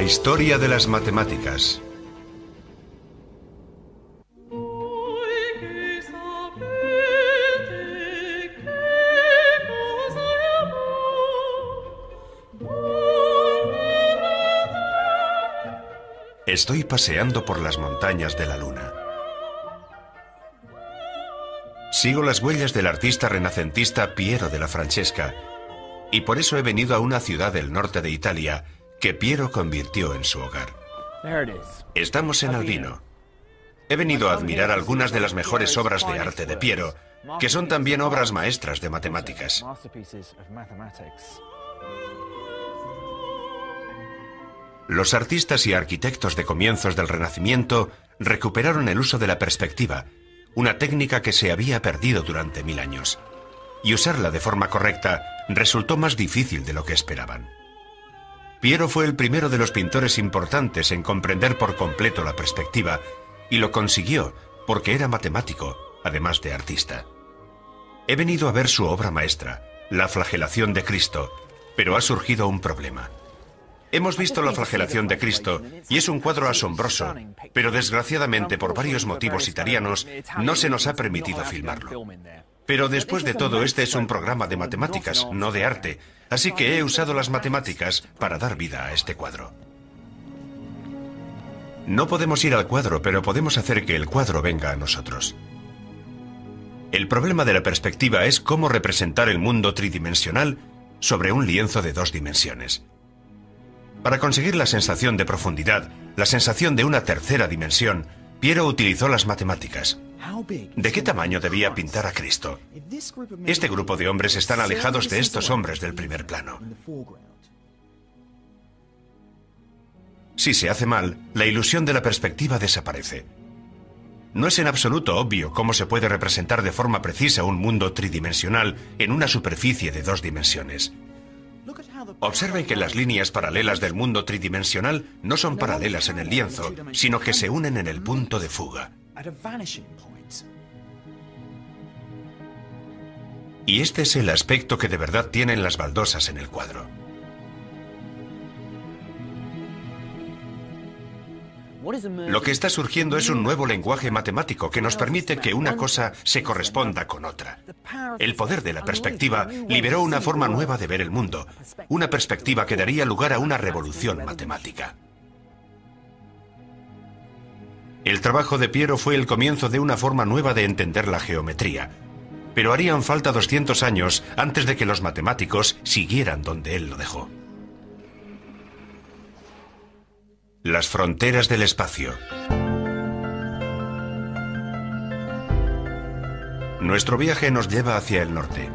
La historia de las matemáticas. Estoy paseando por las montañas de la Luna. Sigo las huellas del artista renacentista Piero della Francesca, y por eso he venido a una ciudad del norte de Italia que Piero convirtió en su hogar. Estamos en Albino. He venido a admirar algunas de las mejores obras de arte de Piero, que son también obras maestras de matemáticas. Los artistas y arquitectos de comienzos del Renacimiento recuperaron el uso de la perspectiva, una técnica que se había perdido durante 1000 años. Y usarla de forma correcta resultó más difícil de lo que esperaban. Piero fue el primero de los pintores importantes en comprender por completo la perspectiva, y lo consiguió porque era matemático, además de artista. He venido a ver su obra maestra, La flagelación de Cristo, pero ha surgido un problema. Hemos visto la flagelación de Cristo y es un cuadro asombroso, pero desgraciadamente por varios motivos italianos no se nos ha permitido filmarlo. Pero después de todo, este es un programa de matemáticas, no de arte, así que he usado las matemáticas para dar vida a este cuadro. No podemos ir al cuadro, pero podemos hacer que el cuadro venga a nosotros. El problema de la perspectiva es cómo representar el mundo tridimensional sobre un lienzo de 2 dimensiones. Para conseguir la sensación de profundidad, la sensación de una tercera dimensión, Piero utilizó las matemáticas. ¿De qué tamaño debía pintar a Cristo? Este grupo de hombres están alejados de estos hombres del primer plano. Si se hace mal, la ilusión de la perspectiva desaparece. No es en absoluto obvio cómo se puede representar de forma precisa un mundo tridimensional en una superficie de 2 dimensiones. Observen que las líneas paralelas del mundo tridimensional no son paralelas en el lienzo, sino que se unen en el punto de fuga. Y este es el aspecto que de verdad tienen las baldosas en el cuadro. Lo que está surgiendo es un nuevo lenguaje matemático que nos permite que una cosa se corresponda con otra. El poder de la perspectiva liberó una forma nueva de ver el mundo, una perspectiva que daría lugar a una revolución matemática. El trabajo de Piero fue el comienzo de una forma nueva de entender la geometría, pero harían falta 200 años antes de que los matemáticos siguieran donde él lo dejó. Las fronteras del espacio. Nuestro viaje nos lleva hacia el norte.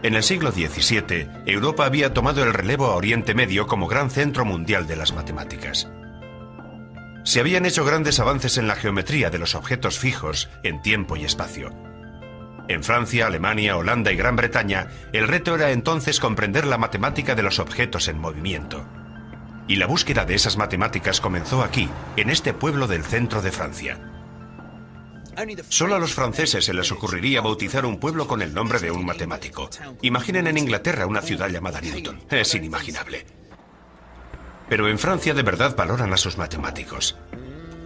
En el siglo XVII, Europa había tomado el relevo a Oriente Medio como gran centro mundial de las matemáticas. Se habían hecho grandes avances en la geometría de los objetos fijos en tiempo y espacio. En Francia, Alemania, Holanda y Gran Bretaña, el reto era entonces comprender la matemática de los objetos en movimiento. Y la búsqueda de esas matemáticas comenzó aquí, en este pueblo del centro de Francia. Solo a los franceses se les ocurriría bautizar un pueblo con el nombre de un matemático. Imaginen en Inglaterra una ciudad llamada Newton. Es inimaginable. Pero en Francia de verdad valoran a sus matemáticos.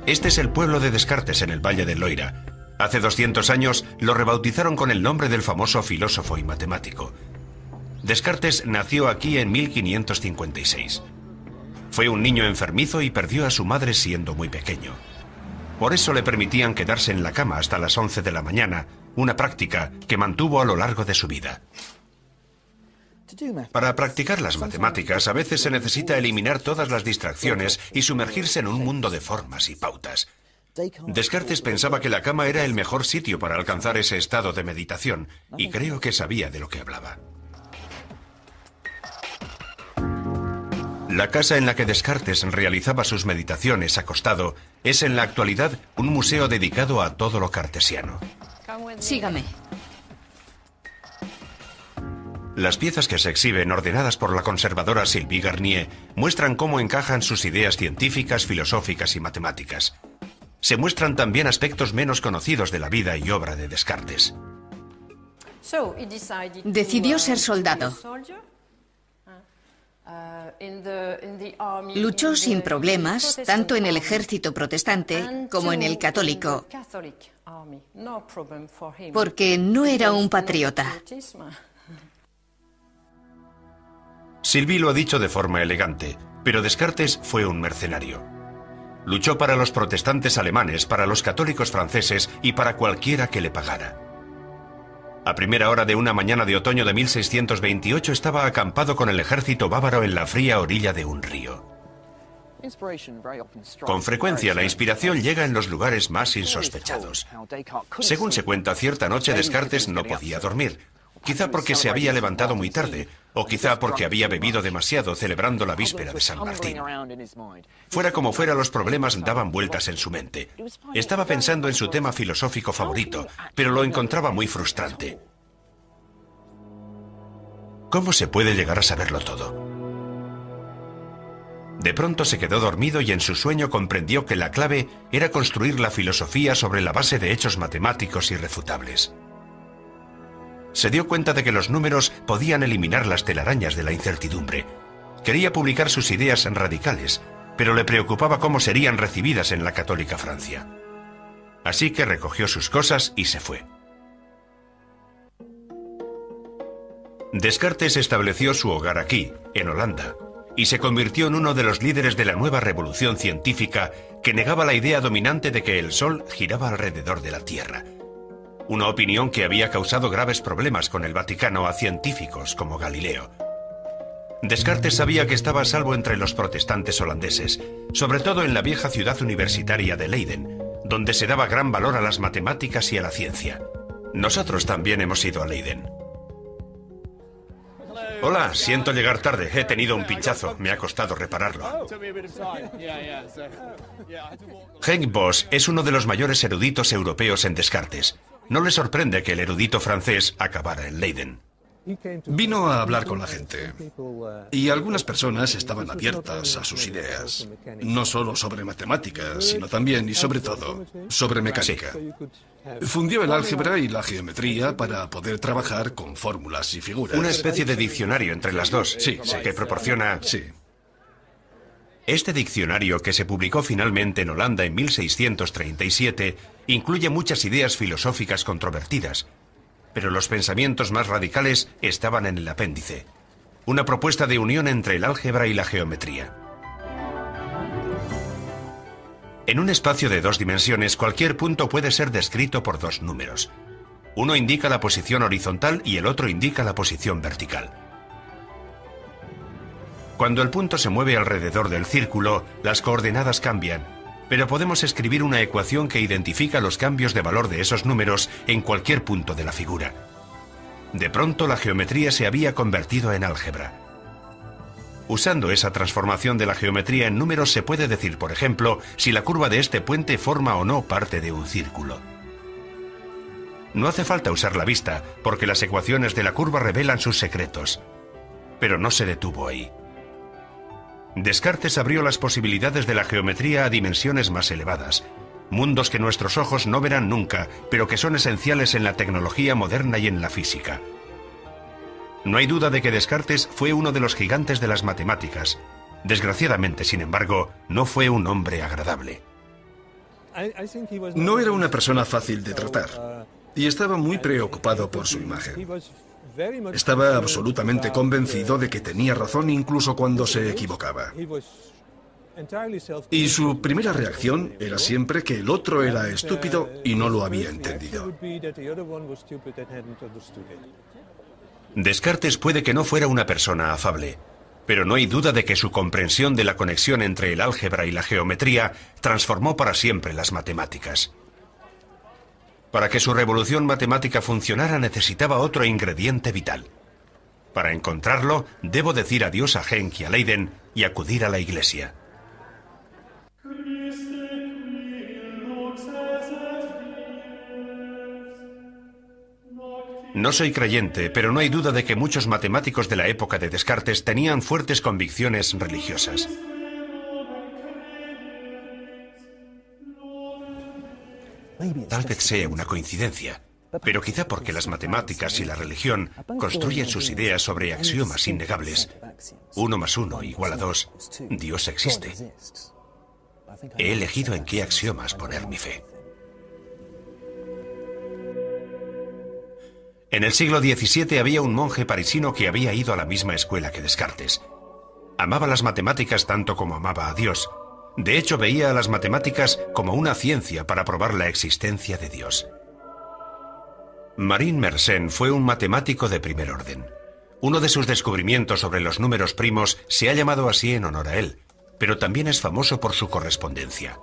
Este es el pueblo de Descartes en el Valle del Loira. Hace 200 años lo rebautizaron con el nombre del famoso filósofo y matemático. Descartes nació aquí en 1556. Fue un niño enfermizo y perdió a su madre siendo muy pequeño. Por eso le permitían quedarse en la cama hasta las 11 de la mañana, una práctica que mantuvo a lo largo de su vida. Para practicar las matemáticas a veces se necesita eliminar todas las distracciones y sumergirse en un mundo de formas y pautas. Descartes pensaba que la cama era el mejor sitio para alcanzar ese estado de meditación, y creo que sabía de lo que hablaba. La casa en la que Descartes realizaba sus meditaciones acostado es en la actualidad un museo dedicado a todo lo cartesiano. Sígame. Las piezas que se exhiben, ordenadas por la conservadora Sylvie Garnier, muestran cómo encajan sus ideas científicas, filosóficas y matemáticas. Se muestran también aspectos menos conocidos de la vida y obra de Descartes. Decidió ser soldado. Luchó sin problemas tanto en el ejército protestante como en el católico, porque no era un patriota. Sylvie lo ha dicho de forma elegante, pero Descartes fue un mercenario. Luchó para los protestantes alemanes, para los católicos franceses y para cualquiera que le pagara. A primera hora de una mañana de otoño de 1628 estaba acampado con el ejército bávaro en la fría orilla de un río. Con frecuencia la inspiración llega en los lugares más insospechados. Según se cuenta, cierta noche Descartes no podía dormir, quizá porque se había levantado muy tarde, o quizá porque había bebido demasiado celebrando la víspera de San Martín. Fuera como fuera, los problemas daban vueltas en su mente. Estaba pensando en su tema filosófico favorito, pero lo encontraba muy frustrante. ¿Cómo se puede llegar a saberlo todo? De pronto se quedó dormido y en su sueño comprendió que la clave era construir la filosofía sobre la base de hechos matemáticos irrefutables. Se dio cuenta de que los números podían eliminar las telarañas de la incertidumbre. Quería publicar sus ideas radicales, pero le preocupaba cómo serían recibidas en la católica Francia. Así que recogió sus cosas y se fue. Descartes estableció su hogar aquí, en Holanda, y se convirtió en uno de los líderes de la nueva revolución científica que negaba la idea dominante de que el Sol giraba alrededor de la Tierra. Una opinión que había causado graves problemas con el Vaticano a científicos como Galileo. Descartes sabía que estaba a salvo entre los protestantes holandeses, sobre todo en la vieja ciudad universitaria de Leiden, donde se daba gran valor a las matemáticas y a la ciencia. Nosotros también hemos ido a Leiden. Hola, siento llegar tarde, he tenido un pinchazo, me ha costado repararlo. Henk Bosch es uno de los mayores eruditos europeos en Descartes. No le sorprende que el erudito francés acabara en Leiden. Vino a hablar con la gente, y algunas personas estaban abiertas a sus ideas, no solo sobre matemáticas, sino también y sobre todo sobre mecánica. Fundió el álgebra y la geometría para poder trabajar con fórmulas y figuras. Una especie de diccionario entre las dos, sí, que proporciona... Sí. Este diccionario, que se publicó finalmente en Holanda en 1637, incluye muchas ideas filosóficas controvertidas, pero los pensamientos más radicales estaban en el apéndice, una propuesta de unión entre el álgebra y la geometría. En un espacio de dos dimensiones, cualquier punto puede ser descrito por dos números. Uno indica la posición horizontal y el otro indica la posición vertical. Cuando el punto se mueve alrededor del círculo, las coordenadas cambian, pero podemos escribir una ecuación que identifica los cambios de valor de esos números en cualquier punto de la figura. De pronto, la geometría se había convertido en álgebra. Usando esa transformación de la geometría en números se puede decir, por ejemplo, si la curva de este puente forma o no parte de un círculo. No hace falta usar la vista, porque las ecuaciones de la curva revelan sus secretos. Pero no se detuvo ahí. Descartes abrió las posibilidades de la geometría a dimensiones más elevadas, mundos que nuestros ojos no verán nunca, pero que son esenciales en la tecnología moderna y en la física. No hay duda de que Descartes fue uno de los gigantes de las matemáticas. Desgraciadamente, sin embargo, no fue un hombre agradable. No era una persona fácil de tratar, y estaba muy preocupado por su imagen. Estaba absolutamente convencido de que tenía razón incluso cuando se equivocaba. Y su primera reacción era siempre que el otro era estúpido y no lo había entendido. Descartes puede que no fuera una persona afable, pero no hay duda de que su comprensión de la conexión entre el álgebra y la geometría transformó para siempre las matemáticas. Para que su revolución matemática funcionara necesitaba otro ingrediente vital. Para encontrarlo, debo decir adiós a Henk y a Leiden y acudir a la iglesia. No soy creyente, pero no hay duda de que muchos matemáticos de la época de Descartes tenían fuertes convicciones religiosas. Tal vez sea una coincidencia, Pero quizá porque las matemáticas y la religión construyen sus ideas sobre axiomas innegables. 1 más 1 igual a 2. Dios existe. He elegido en qué axiomas poner mi fe. En el siglo XVII había un monje parisino que había ido a la misma escuela que Descartes. Amaba las matemáticas tanto como amaba a Dios. De hecho, veía a las matemáticas como una ciencia para probar la existencia de Dios. Marin Mersenne fue un matemático de primer orden. Uno de sus descubrimientos sobre los números primos se ha llamado así en honor a él, pero también es famoso por su correspondencia.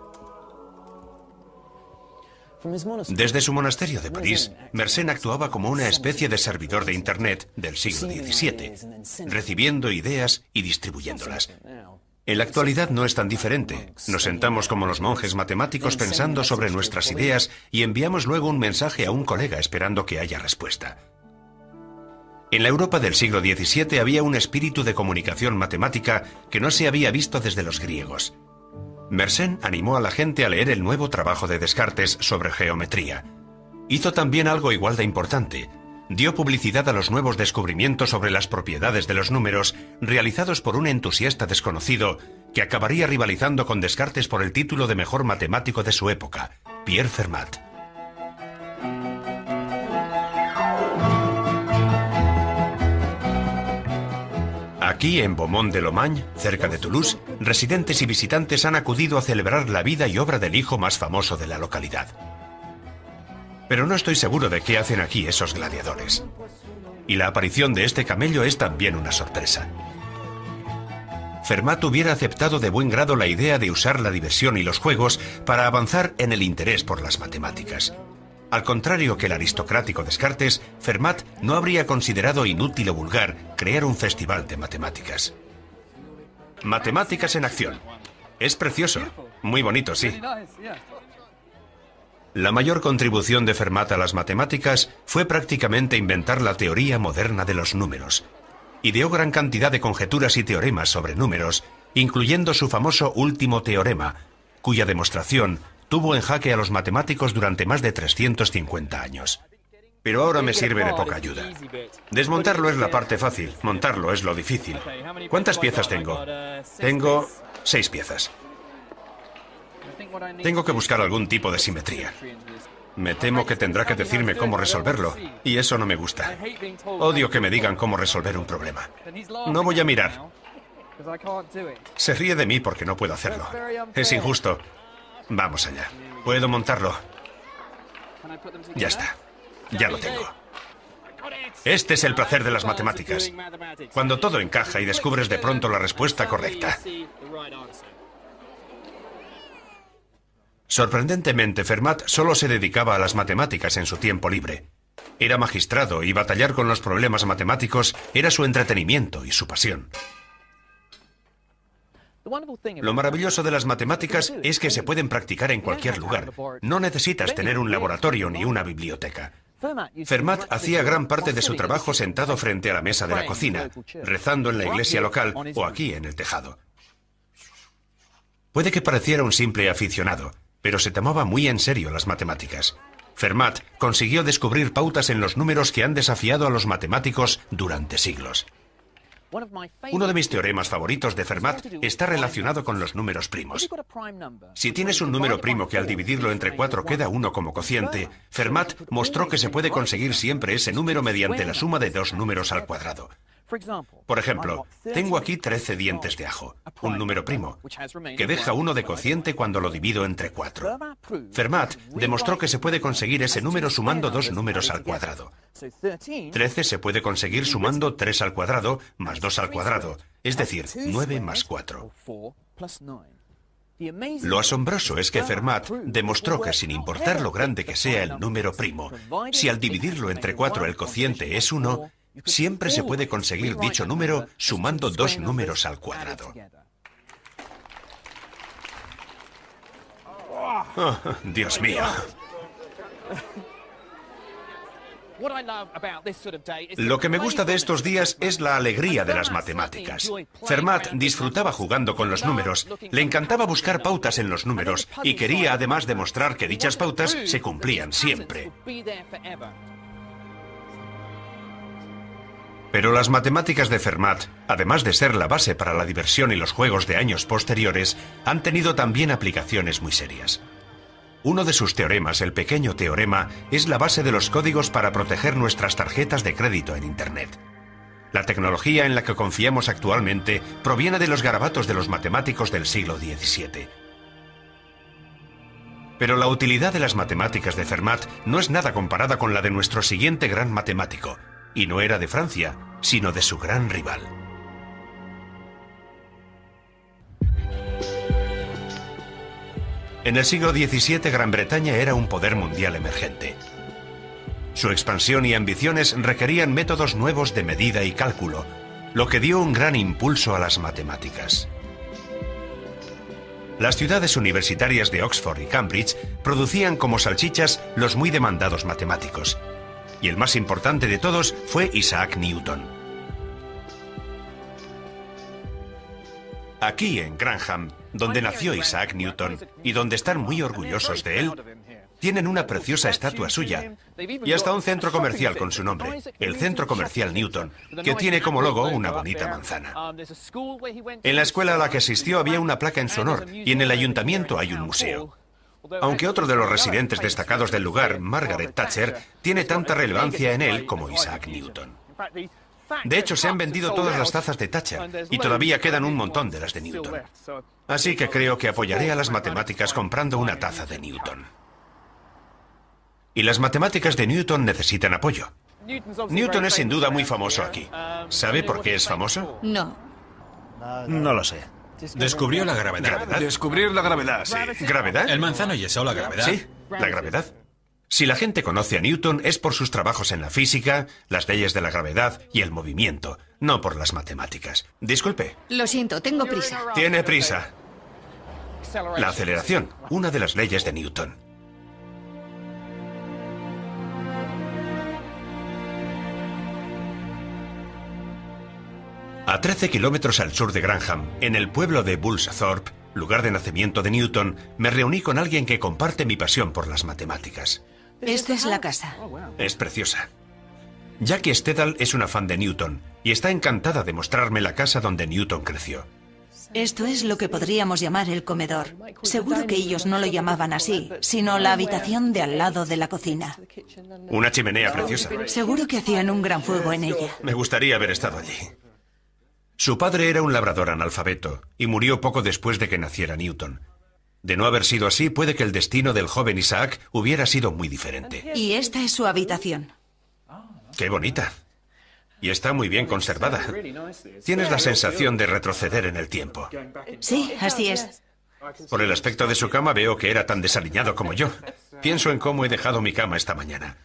Desde su monasterio de París, Mersenne actuaba como una especie de servidor de Internet del siglo XVII, recibiendo ideas y distribuyéndolas. En la actualidad no es tan diferente. Nos sentamos como los monjes matemáticos pensando sobre nuestras ideas y enviamos luego un mensaje a un colega esperando que haya respuesta. En la Europa del siglo XVII había un espíritu de comunicación matemática que no se había visto desde los griegos. Mersenne animó a la gente a leer el nuevo trabajo de Descartes sobre geometría. Hizo también algo igual de importante. Dio publicidad a los nuevos descubrimientos sobre las propiedades de los números realizados por un entusiasta desconocido que acabaría rivalizando con Descartes por el título de mejor matemático de su época, Pierre Fermat. Aquí, en Beaumont-de-Lomagne, cerca de Toulouse, residentes y visitantes han acudido a celebrar la vida y obra del hijo más famoso de la localidad. Pero no estoy seguro de qué hacen aquí esos gladiadores. Y la aparición de este camello es también una sorpresa. Fermat hubiera aceptado de buen grado la idea de usar la diversión y los juegos para avanzar en el interés por las matemáticas. Al contrario que el aristocrático Descartes, Fermat no habría considerado inútil o vulgar crear un festival de matemáticas. Matemáticas en acción. Es precioso. Muy bonito, sí. La mayor contribución de Fermat a las matemáticas fue prácticamente inventar la teoría moderna de los números. Ideó gran cantidad de conjeturas y teoremas sobre números, incluyendo su famoso último teorema, cuya demostración tuvo en jaque a los matemáticos durante más de 350 años. Pero ahora me sirve de poca ayuda. Desmontarlo es la parte fácil, montarlo es lo difícil. ¿Cuántas piezas tengo? Tengo 6 piezas. Tengo que buscar algún tipo de simetría. Me temo que tendrá que decirme cómo resolverlo, y eso no me gusta. Odio que me digan cómo resolver un problema. No voy a mirar. Se ríe de mí porque no puedo hacerlo. Es injusto. Vamos allá. Puedo montarlo. Ya está. Ya lo tengo. Este es el placer de las matemáticas. Cuando todo encaja y descubres de pronto la respuesta correcta. Sorprendentemente, Fermat solo se dedicaba a las matemáticas en su tiempo libre. Era magistrado y batallar con los problemas matemáticos era su entretenimiento y su pasión. Lo maravilloso de las matemáticas es que se pueden practicar en cualquier lugar. No necesitas tener un laboratorio ni una biblioteca. Fermat hacía gran parte de su trabajo sentado frente a la mesa de la cocina, rezando en la iglesia local o aquí en el tejado. Puede que pareciera un simple aficionado, pero se tomaba muy en serio las matemáticas. Fermat consiguió descubrir pautas en los números que han desafiado a los matemáticos durante siglos. Uno de mis teoremas favoritos de Fermat está relacionado con los números primos. Si tienes un número primo que al dividirlo entre 4 queda 1 como cociente, Fermat mostró que se puede conseguir siempre ese número mediante la suma de 2 números al cuadrado. Por ejemplo, tengo aquí 13 dientes de ajo, un número primo, que deja 1 de cociente cuando lo divido entre 4. Fermat demostró que se puede conseguir ese número sumando 2 números al cuadrado. 13 se puede conseguir sumando 3 al cuadrado más 2 al cuadrado, es decir, 9 más 4. Lo asombroso es que Fermat demostró que sin importar lo grande que sea el número primo, si al dividirlo entre 4 el cociente es 1, siempre se puede conseguir dicho número sumando 2 números al cuadrado. Oh, Dios mío. Lo que me gusta de estos días es la alegría de las matemáticas. Fermat disfrutaba jugando con los números, le encantaba buscar pautas en los números y quería además demostrar que dichas pautas se cumplían siempre. Pero las matemáticas de Fermat, además de ser la base para la diversión y los juegos de años posteriores, han tenido también aplicaciones muy serias. Uno de sus teoremas, el pequeño teorema, es la base de los códigos para proteger nuestras tarjetas de crédito en Internet. La tecnología en la que confiamos actualmente proviene de los garabatos de los matemáticos del siglo XVII. Pero la utilidad de las matemáticas de Fermat no es nada comparada con la de nuestro siguiente gran matemático, y no era de Francia, sino de su gran rival. En el siglo XVII, Gran Bretaña era un poder mundial emergente. Su expansión y ambiciones requerían métodos nuevos de medida y cálculo, lo que dio un gran impulso a las matemáticas. Las ciudades universitarias de Oxford y Cambridge producían como salchichas los muy demandados matemáticos, y el más importante de todos fue Isaac Newton. Aquí en Grantham, donde nació Isaac Newton y donde están muy orgullosos de él, tienen una preciosa estatua suya y hasta un centro comercial con su nombre, el Centro Comercial Newton, que tiene como logo una bonita manzana. En la escuela a la que asistió había una placa en su honor y en el ayuntamiento hay un museo. Aunque otro de los residentes destacados del lugar, Margaret Thatcher, tiene tanta relevancia en él como Isaac Newton. De hecho, se han vendido todas las tazas de Thatcher y todavía quedan un montón de las de Newton. Así que creo que apoyaré a las matemáticas comprando una taza de Newton. Y las matemáticas de Newton necesitan apoyo. Newton es sin duda muy famoso aquí. ¿Sabe por qué es famoso? No. No lo sé. Descubrió la gravedad. ¿Gravedad? Descubrir la gravedad, sí. ¿Gravedad? El manzano yesó la gravedad. Sí, la gravedad. Si la gente conoce a Newton es por sus trabajos en la física, las leyes de la gravedad y el movimiento, no por las matemáticas. Disculpe. Lo siento, tengo prisa. Tiene prisa. La aceleración, una de las leyes de Newton. A 13 kilómetros al sur de Grantham, en el pueblo de Bullsthorpe, lugar de nacimiento de Newton, me reuní con alguien que comparte mi pasión por las matemáticas. Esta es la casa. Es preciosa. Jackie Stedall es una fan de Newton y está encantada de mostrarme la casa donde Newton creció. Esto es lo que podríamos llamar el comedor. Seguro que ellos no lo llamaban así, sino la habitación de al lado de la cocina. Una chimenea preciosa. Seguro que hacían un gran fuego en ella. Me gustaría haber estado allí. Su padre era un labrador analfabeto y murió poco después de que naciera Newton. De no haber sido así, puede que el destino del joven Isaac hubiera sido muy diferente. Y esta es su habitación. ¡Qué bonita! Y está muy bien conservada. Tienes la sensación de retroceder en el tiempo. Sí, así es. Por el aspecto de su cama veo que era tan desaliñado como yo. Pienso en cómo he dejado mi cama esta mañana.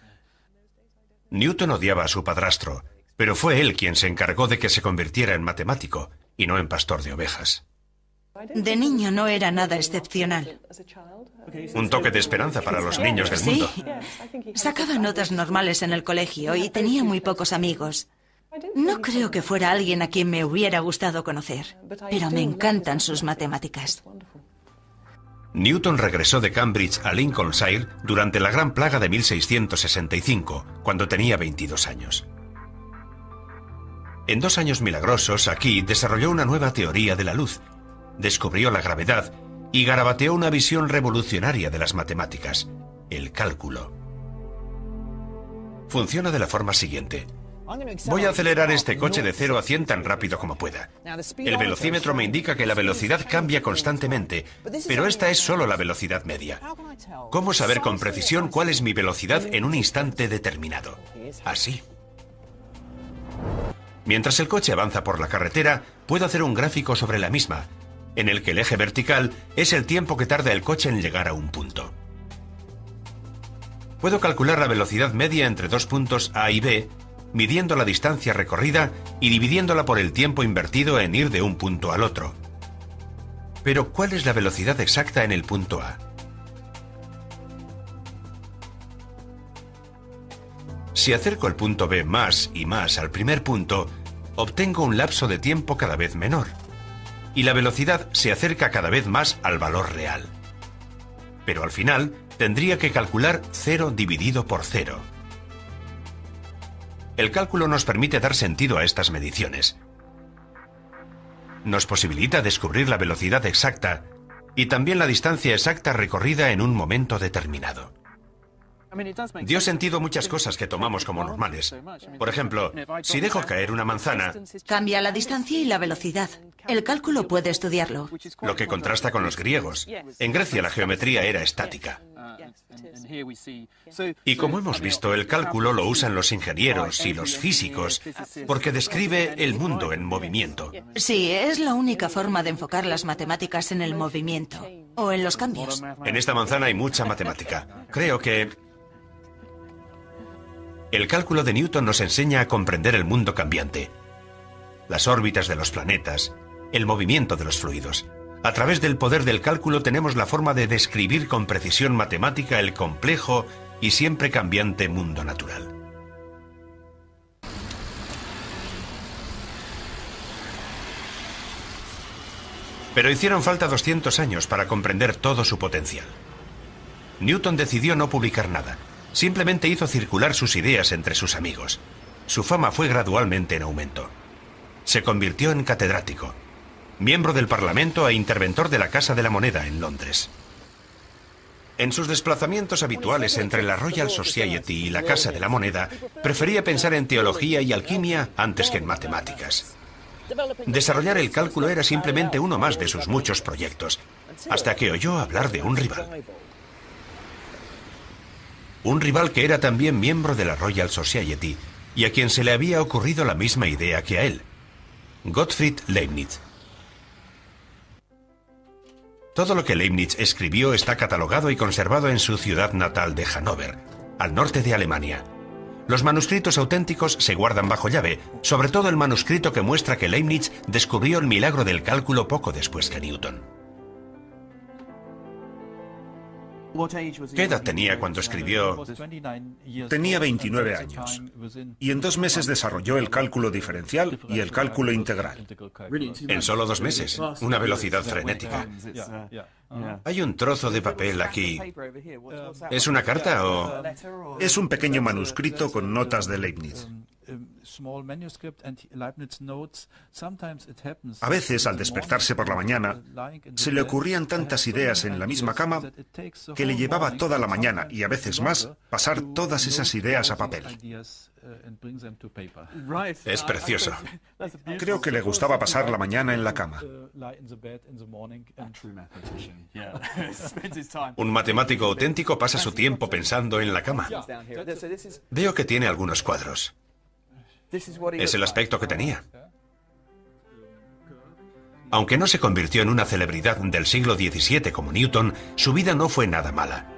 Newton odiaba a su padrastro, pero fue él quien se encargó de que se convirtiera en matemático y no en pastor de ovejas. De niño no era nada excepcional. Un toque de esperanza para los niños del mundo. Sí. Sacaba notas normales en el colegio y tenía muy pocos amigos. No creo que fuera alguien a quien me hubiera gustado conocer, pero me encantan sus matemáticas. Newton regresó de Cambridge a Lincolnshire durante la Gran Plaga de 1665, cuando tenía 22 años. En 2 años milagrosos, aquí desarrolló una nueva teoría de la luz, descubrió la gravedad y garabateó una visión revolucionaria de las matemáticas, el cálculo. Funciona de la forma siguiente. Voy a acelerar este coche de 0 a 100 tan rápido como pueda. El velocímetro me indica que la velocidad cambia constantemente, pero esta es solo la velocidad media. ¿Cómo saber con precisión cuál es mi velocidad en un instante determinado? Así. Mientras el coche avanza por la carretera, puedo hacer un gráfico sobre la misma, en el que el eje vertical es el tiempo que tarda el coche en llegar a un punto. Puedo calcular la velocidad media entre 2 puntos A y B, midiendo la distancia recorrida y dividiéndola por el tiempo invertido en ir de un punto al otro. Pero, ¿cuál es la velocidad exacta en el punto A? Si acerco el punto B más y más al primer punto, obtengo un lapso de tiempo cada vez menor, y la velocidad se acerca cada vez más al valor real. Pero al final tendría que calcular 0 dividido por 0. El cálculo nos permite dar sentido a estas mediciones. Nos posibilita descubrir la velocidad exacta y también la distancia exacta recorrida en un momento determinado. Dio sentido a muchas cosas que tomamos como normales. Por ejemplo, si dejo caer una manzana, Cambia la distancia y la velocidad. El cálculo puede estudiarlo. lo que contrasta con los griegos. En Grecia la geometría era estática. Y como hemos visto, el cálculo lo usan los ingenieros y los físicos porque describe el mundo en movimiento. Sí, es la única forma de enfocar las matemáticas en el movimiento o en los cambios. En esta manzana hay mucha matemática. Creo que el cálculo de Newton nos enseña a comprender el mundo cambiante, las órbitas de los planetas, el movimiento de los fluidos. A través del poder del cálculo tenemos la forma de describir con precisión matemática el complejo y siempre cambiante mundo natural. Pero hicieron falta 200 años para comprender todo su potencial. Newton decidió no publicar nada. Simplemente hizo circular sus ideas entre sus amigos. Su fama fue gradualmente en aumento. Se convirtió en catedrático, miembro del Parlamento e interventor de la Casa de la Moneda en Londres. En sus desplazamientos habituales entre la Royal Society y la Casa de la Moneda, prefería pensar en teología y alquimia antes que en matemáticas. Desarrollar el cálculo era simplemente uno más de sus muchos proyectos, hasta que oyó hablar de un rival. Un rival que era también miembro de la Royal Society y a quien se le había ocurrido la misma idea que a él: Gottfried Leibniz. Todo lo que Leibniz escribió está catalogado y conservado en su ciudad natal de Hannover, al norte de Alemania. Los manuscritos auténticos se guardan bajo llave, sobre todo el manuscrito que muestra que Leibniz descubrió el milagro del cálculo poco después que Newton. ¿Qué edad tenía cuando escribió? Tenía 29 años y en 2 meses desarrolló el cálculo diferencial y el cálculo integral. En solo 2 meses, una velocidad frenética. Hay un trozo de papel aquí. ¿Es una carta o...? Es un pequeño manuscrito con notas de Leibniz. A veces, al despertarse por la mañana, se le ocurrían tantas ideas en la misma cama que le llevaba toda la mañana y a veces más pasar todas esas ideas a papel. Es precioso. Creo que le gustaba pasar la mañana en la cama. Un matemático auténtico pasa su tiempo pensando en la cama. Veo que tiene algunos cuadros. Es el aspecto que tenía. Aunque no se convirtió en una celebridad del siglo XVII como Newton, su vida no fue nada mala.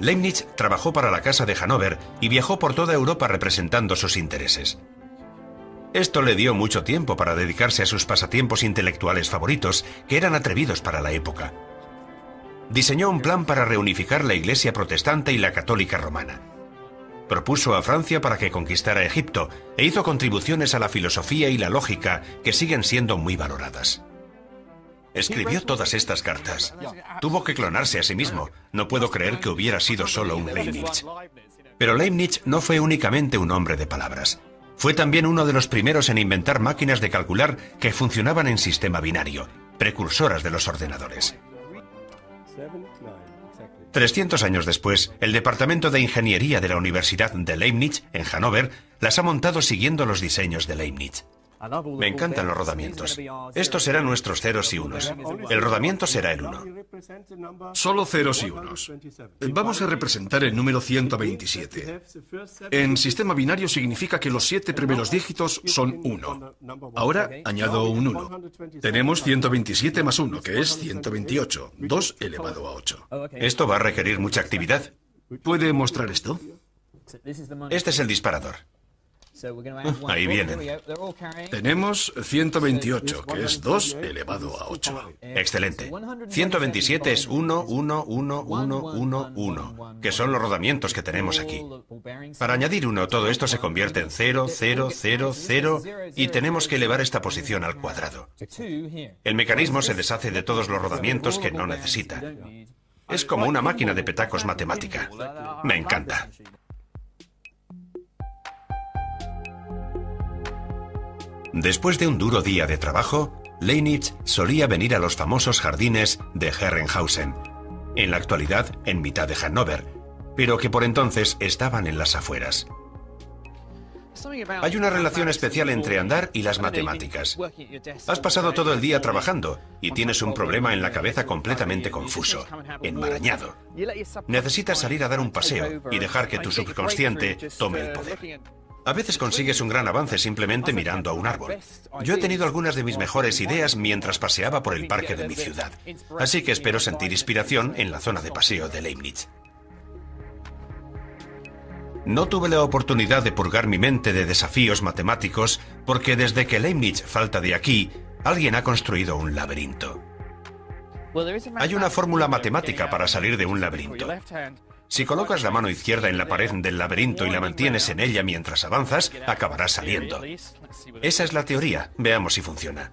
Leibniz trabajó para la Casa de Hannover y viajó por toda Europa representando sus intereses. Esto le dio mucho tiempo para dedicarse a sus pasatiempos intelectuales favoritos, que eran atrevidos para la época. Diseñó un plan para reunificar la Iglesia protestante y la católica romana. Propuso a Francia para que conquistara Egipto e hizo contribuciones a la filosofía y la lógica que siguen siendo muy valoradas. Escribió todas estas cartas. Tuvo que clonarse a sí mismo. No puedo creer que hubiera sido solo un Leibniz. Pero Leibniz no fue únicamente un hombre de palabras. Fue también uno de los primeros en inventar máquinas de calcular que funcionaban en sistema binario, precursoras de los ordenadores. 300 años después, el Departamento de Ingeniería de la Universidad de Leibniz, en Hannover, las ha montado siguiendo los diseños de Leibniz. Me encantan los rodamientos. Estos serán nuestros ceros y unos. El rodamiento será el 1. Solo ceros y unos. Vamos a representar el número 127. En sistema binario significa que los 7 primeros dígitos son 1. Ahora añado un 1. Tenemos 127 más 1, que es 128. 2 elevado a 8. Esto va a requerir mucha actividad. ¿Puede mostrar esto? Este es el disparador. Ahí vienen. Tenemos 128, que es 2 elevado a 8. Excelente. 127 es 1, 1, 1, 1, 1, 1, que son los rodamientos que tenemos aquí. Para añadir 1, todo esto se convierte en 0, 0, 0, 0, y tenemos que elevar esta posición al cuadrado. El mecanismo se deshace de todos los rodamientos que no necesita. Es como una máquina de petacos matemática. Me encanta. Después de un duro día de trabajo, Leibniz solía venir a los famosos jardines de Herrenhausen, en la actualidad en mitad de Hannover, pero que por entonces estaban en las afueras. Hay una relación especial entre andar y las matemáticas. Has pasado todo el día trabajando y tienes un problema en la cabeza completamente confuso, enmarañado. Necesitas salir a dar un paseo y dejar que tu subconsciente tome el poder. A veces consigues un gran avance simplemente mirando a un árbol. Yo he tenido algunas de mis mejores ideas mientras paseaba por el parque de mi ciudad, así que espero sentir inspiración en la zona de paseo de Leibniz. No tuve la oportunidad de purgar mi mente de desafíos matemáticos porque desde que Leibniz falta de aquí, alguien ha construido un laberinto. Hay una fórmula matemática para salir de un laberinto. Si colocas la mano izquierda en la pared del laberinto y la mantienes en ella mientras avanzas, acabarás saliendo. Esa es la teoría. Veamos si funciona.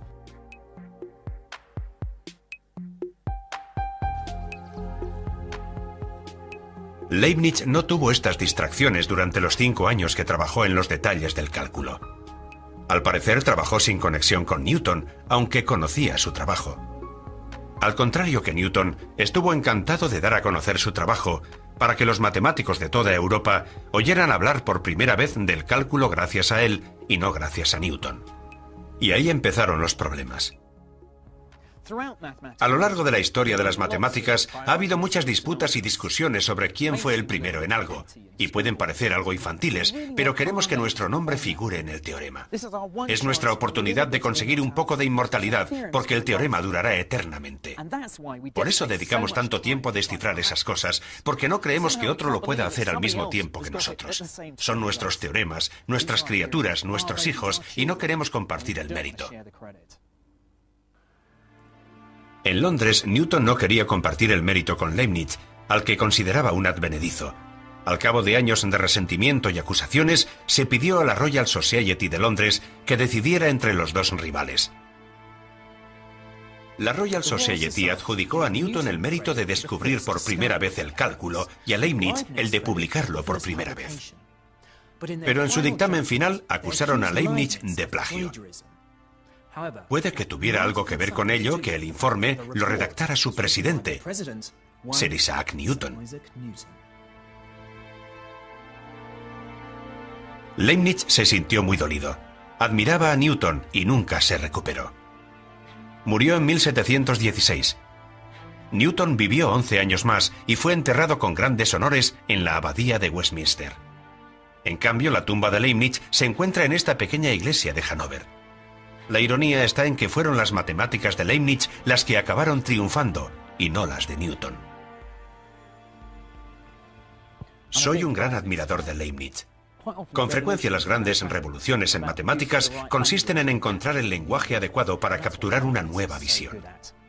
Leibniz no tuvo estas distracciones durante los 5 años que trabajó en los detalles del cálculo. Al parecer trabajó sin conexión con Newton, aunque conocía su trabajo. Al contrario que Newton, estuvo encantado de dar a conocer su trabajo para que los matemáticos de toda Europa oyeran hablar por primera vez del cálculo gracias a él y no gracias a Newton. Y ahí empezaron los problemas. A lo largo de la historia de las matemáticas ha habido muchas disputas y discusiones sobre quién fue el primero en algo, y pueden parecer algo infantiles, pero queremos que nuestro nombre figure en el teorema. Es nuestra oportunidad de conseguir un poco de inmortalidad, porque el teorema durará eternamente. Por eso dedicamos tanto tiempo a descifrar esas cosas, porque no creemos que otro lo pueda hacer al mismo tiempo que nosotros. Son nuestros teoremas, nuestras criaturas, nuestros hijos, y no queremos compartir el mérito. En Londres, Newton no quería compartir el mérito con Leibniz, al que consideraba un advenedizo. Al cabo de años de resentimiento y acusaciones, se pidió a la Royal Society de Londres que decidiera entre los dos rivales. La Royal Society adjudicó a Newton el mérito de descubrir por primera vez el cálculo y a Leibniz el de publicarlo por primera vez. Pero en su dictamen final acusaron a Leibniz de plagio. Puede que tuviera algo que ver con ello que el informe lo redactara su presidente, Sir Isaac Newton. Leibniz se sintió muy dolido. Admiraba a Newton y nunca se recuperó. Murió en 1716. Newton vivió 11 años más y fue enterrado con grandes honores en la abadía de Westminster. En cambio, la tumba de Leibniz se encuentra en esta pequeña iglesia de Hannover. La ironía está en que fueron las matemáticas de Leibniz las que acabaron triunfando, y no las de Newton. Soy un gran admirador de Leibniz. Con frecuencia las grandes revoluciones en matemáticas consisten en encontrar el lenguaje adecuado para capturar una nueva visión.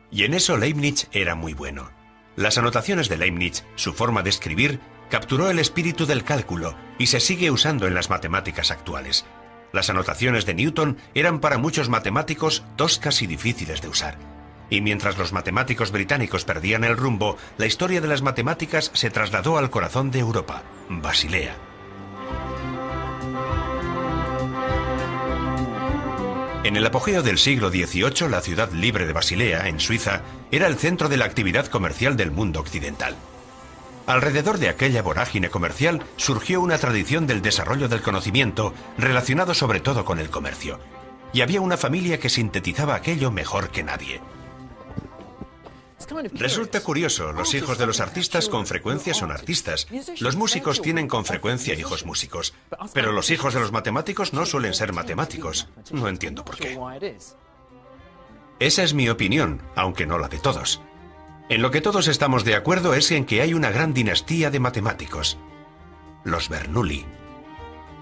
Y en eso Leibniz era muy bueno. Las anotaciones de Leibniz, su forma de escribir, capturó el espíritu del cálculo y se sigue usando en las matemáticas actuales. Las anotaciones de Newton eran para muchos matemáticos toscas y difíciles de usar. Y mientras los matemáticos británicos perdían el rumbo, la historia de las matemáticas se trasladó al corazón de Europa, Basilea. En el apogeo del siglo XVIII, la ciudad libre de Basilea, en Suiza, era el centro de la actividad comercial del mundo occidental. Alrededor de aquella vorágine comercial surgió una tradición del desarrollo del conocimiento relacionado sobre todo con el comercio. Y había una familia que sintetizaba aquello mejor que nadie. Resulta curioso, los hijos de los artistas con frecuencia son artistas. Los músicos tienen con frecuencia hijos músicos. Pero los hijos de los matemáticos no suelen ser matemáticos. No entiendo por qué. Esa es mi opinión, aunque no la de todos. En lo que todos estamos de acuerdo es en que hay una gran dinastía de matemáticos, los Bernoulli.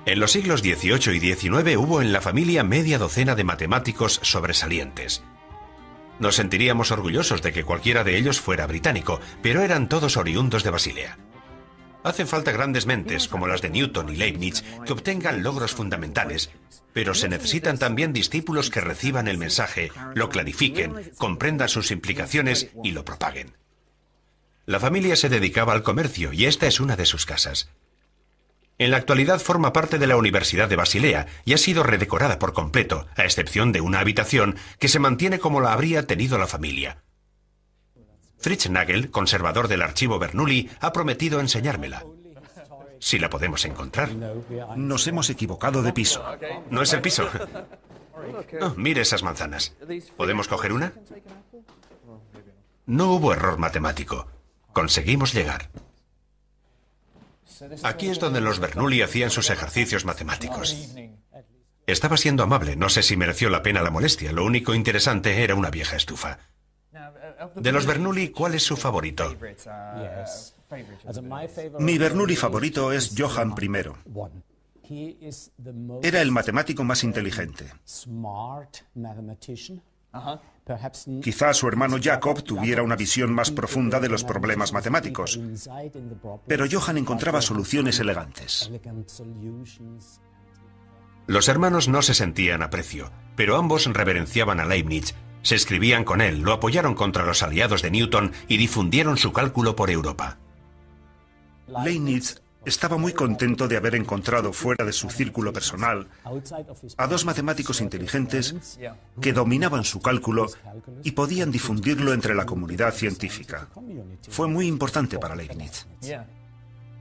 En los siglos XVIII y XIX hubo en la familia media docena de matemáticos sobresalientes. Nos sentiríamos orgullosos de que cualquiera de ellos fuera británico, pero eran todos oriundos de Basilea. Hacen falta grandes mentes, como las de Newton y Leibniz, que obtengan logros fundamentales, pero se necesitan también discípulos que reciban el mensaje, lo clarifiquen, comprendan sus implicaciones y lo propaguen. La familia se dedicaba al comercio y esta es una de sus casas. En la actualidad forma parte de la Universidad de Basilea y ha sido redecorada por completo, a excepción de una habitación que se mantiene como la habría tenido la familia. Fritz Nagel, conservador del archivo Bernoulli, ha prometido enseñármela. Si la podemos encontrar. Nos hemos equivocado de piso. No es el piso. Oh, mire esas manzanas. ¿Podemos coger una? No hubo error matemático. Conseguimos llegar. Aquí es donde los Bernoulli hacían sus ejercicios matemáticos. Estaba siendo amable, no sé si mereció la pena la molestia. Lo único interesante era una vieja estufa. De los Bernoulli, ¿cuál es su favorito? Mi Bernoulli favorito es Johann I. Era el matemático más inteligente. Quizá su hermano Jacob tuviera una visión más profunda de los problemas matemáticos, pero Johann encontraba soluciones elegantes. Los hermanos no se sentían a precio, pero ambos reverenciaban a Leibniz, se escribían con él, lo apoyaron contra los aliados de Newton y difundieron su cálculo por Europa. Leibniz estaba muy contento de haber encontrado fuera de su círculo personal a dos matemáticos inteligentes que dominaban su cálculo y podían difundirlo entre la comunidad científica. Fue muy importante para Leibniz.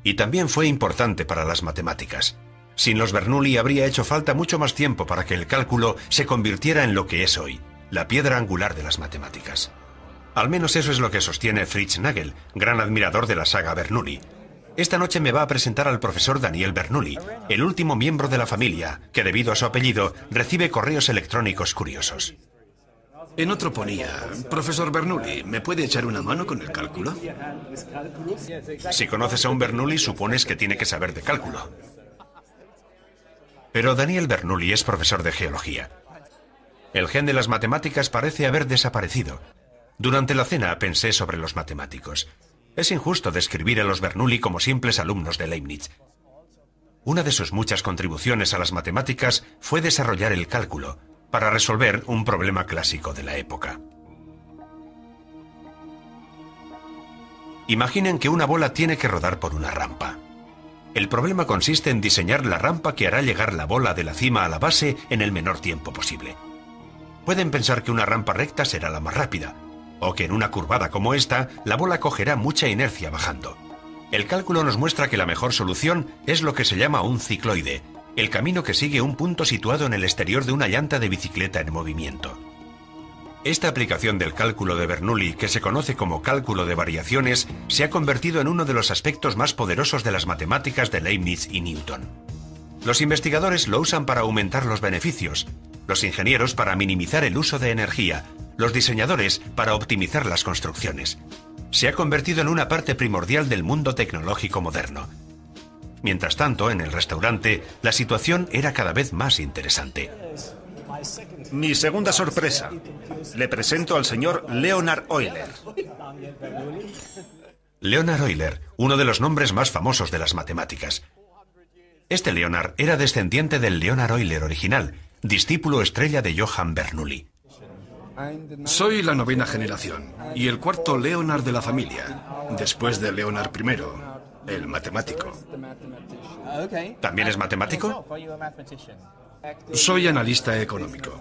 Y también fue importante para las matemáticas. Sin los Bernoulli habría hecho falta mucho más tiempo para que el cálculo se convirtiera en lo que es hoy, la piedra angular de las matemáticas. Al menos eso es lo que sostiene Fritz Nagel, gran admirador de la saga Bernoulli. Esta noche me va a presentar al profesor Daniel Bernoulli, el último miembro de la familia, que debido a su apellido recibe correos electrónicos curiosos. En otro ponía, profesor Bernoulli, ¿me puede echar una mano con el cálculo? Si conoces a un Bernoulli, supones que tiene que saber de cálculo. Pero Daniel Bernoulli es profesor de geología. El gen de las matemáticas parece haber desaparecido. Durante la cena pensé sobre los matemáticos. Es injusto describir a los Bernoulli como simples alumnos de Leibniz. Una de sus muchas contribuciones a las matemáticas fue desarrollar el cálculo para resolver un problema clásico de la época. Imaginen que una bola tiene que rodar por una rampa. El problema consiste en diseñar la rampa que hará llegar la bola de la cima a la base en el menor tiempo posible. Pueden pensar que una rampa recta será la más rápida, o que en una curvada como esta, la bola cogerá mucha inercia bajando. El cálculo nos muestra que la mejor solución es lo que se llama un cicloide, el camino que sigue un punto situado en el exterior de una llanta de bicicleta en movimiento. Esta aplicación del cálculo de Bernoulli, que se conoce como cálculo de variaciones, se ha convertido en uno de los aspectos más poderosos de las matemáticas de Leibniz y Newton. Los investigadores lo usan para aumentar los beneficios, los ingenieros para minimizar el uso de energía, los diseñadores para optimizar las construcciones. Se ha convertido en una parte primordial del mundo tecnológico moderno. Mientras tanto, en el restaurante, la situación era cada vez más interesante. Mi segunda sorpresa. Le presento al señor Leonhard Euler. Leonhard Euler, uno de los nombres más famosos de las matemáticas. Este Leonhard era descendiente del Leonhard Euler original, discípulo estrella de Johann Bernoulli. Soy la 9ª generación y el cuarto Leonhard de la familia, después de Leonhard I, el matemático. ¿También es matemático? Soy analista económico.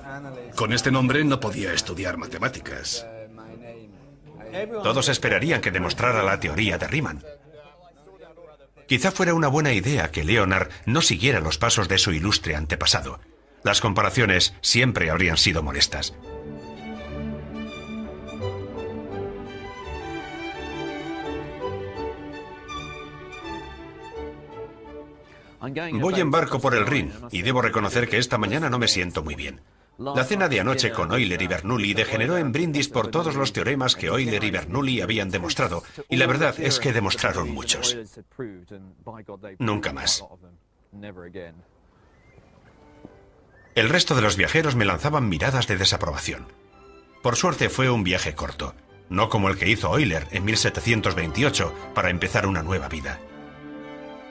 Con este nombre no podía estudiar matemáticas. Todos esperarían que demostrara la teoría de Riemann. Quizá fuera una buena idea que Leonhard no siguiera los pasos de su ilustre antepasado. Las comparaciones siempre habrían sido molestas. Voy en barco por el Rin y debo reconocer que esta mañana no me siento muy bien. La cena de anoche con Euler y Bernoulli degeneró en brindis por todos los teoremas que Euler y Bernoulli habían demostrado, y la verdad es que demostraron muchos. Nunca más. El resto de los viajeros me lanzaban miradas de desaprobación. Por suerte fue un viaje corto, no como el que hizo Euler en 1728 para empezar una nueva vida.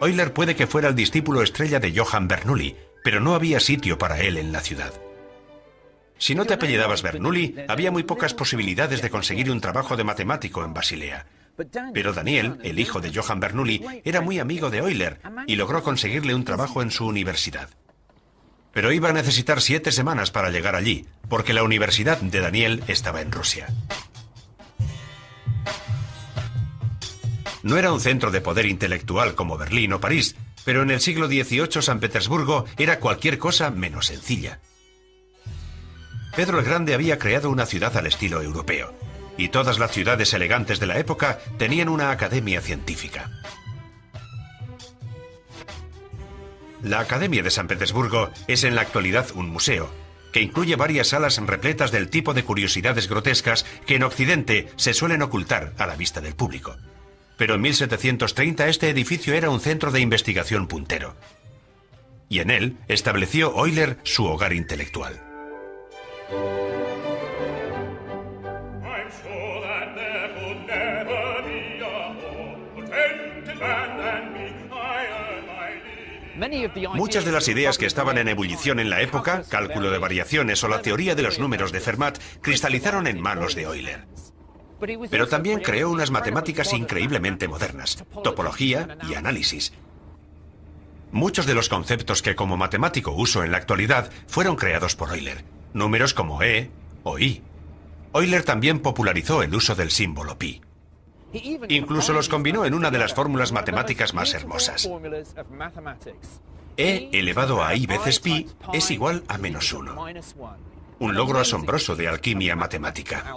Euler puede que fuera el discípulo estrella de Johann Bernoulli, pero no había sitio para él en la ciudad. Si no te apellidabas Bernoulli, había muy pocas posibilidades de conseguir un trabajo de matemático en Basilea. Pero Daniel, el hijo de Johann Bernoulli, era muy amigo de Euler y logró conseguirle un trabajo en su universidad. Pero iba a necesitar 7 semanas para llegar allí, porque la universidad de Daniel estaba en Rusia. No era un centro de poder intelectual como Berlín o París, pero en el siglo XVIII San Petersburgo era cualquier cosa menos sencilla. Pedro el Grande había creado una ciudad al estilo europeo, y todas las ciudades elegantes de la época tenían una academia científica. La Academia de San Petersburgo es en la actualidad un museo, que incluye varias salas repletas del tipo de curiosidades grotescas que en Occidente se suelen ocultar a la vista del público. Pero en 1730 este edificio era un centro de investigación puntero. Y en él estableció Euler su hogar intelectual. Muchas de las ideas que estaban en ebullición en la época, cálculo de variaciones o la teoría de los números de Fermat, cristalizaron en manos de Euler. Pero también creó unas matemáticas increíblemente modernas, topología y análisis. Muchos de los conceptos que como matemático uso en la actualidad fueron creados por Euler, números como E o I. Euler también popularizó el uso del símbolo pi. Incluso los combinó en una de las fórmulas matemáticas más hermosas. E elevado a I veces pi es igual a -1. Un logro asombroso de alquimia matemática.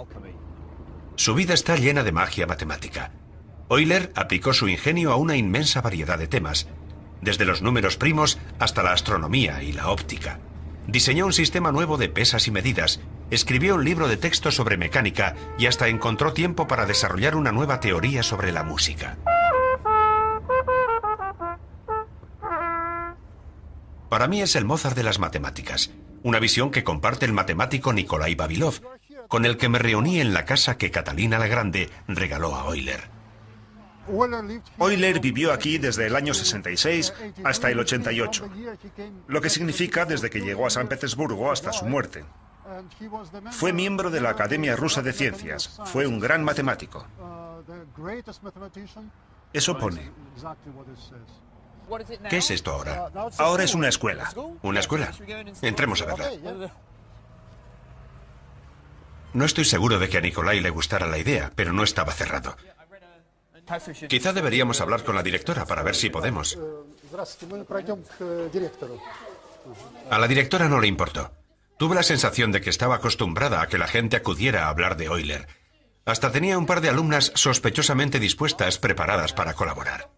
Su vida está llena de magia matemática. Euler aplicó su ingenio a una inmensa variedad de temas, desde los números primos hasta la astronomía y la óptica. Diseñó un sistema nuevo de pesas y medidas, escribió un libro de texto sobre mecánica y hasta encontró tiempo para desarrollar una nueva teoría sobre la música. Para mí es el Mozart de las matemáticas, una visión que comparte el matemático Nikolai Vavilov, con el que me reuní en la casa que Catalina la Grande regaló a Euler. Euler vivió aquí desde el año 66 hasta el 88, lo que significa desde que llegó a San Petersburgo hasta su muerte. Fue miembro de la Academia Rusa de Ciencias, fue un gran matemático. Eso pone. ¿Qué es esto ahora? Ahora es una escuela. ¿Una escuela? Entremos a verla. No estoy seguro de que a Nikolai le gustara la idea, pero no estaba cerrado. Quizá deberíamos hablar con la directora para ver si podemos. A la directora no le importó. Tuve la sensación de que estaba acostumbrada a que la gente acudiera a hablar de Euler. Hasta tenía un par de alumnas sospechosamente dispuestas, preparadas para colaborar.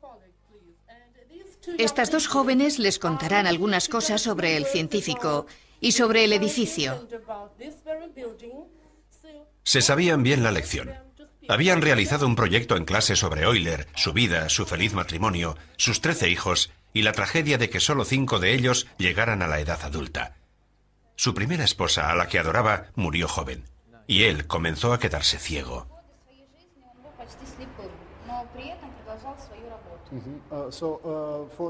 Estas dos jóvenes les contarán algunas cosas sobre el científico y sobre el edificio. Se sabían bien la lección. Habían realizado un proyecto en clase sobre Euler, su vida, su feliz matrimonio, sus 13 hijos y la tragedia de que solo 5 de ellos llegaran a la edad adulta. Su primera esposa, a la que adoraba, murió joven, y él comenzó a quedarse ciego.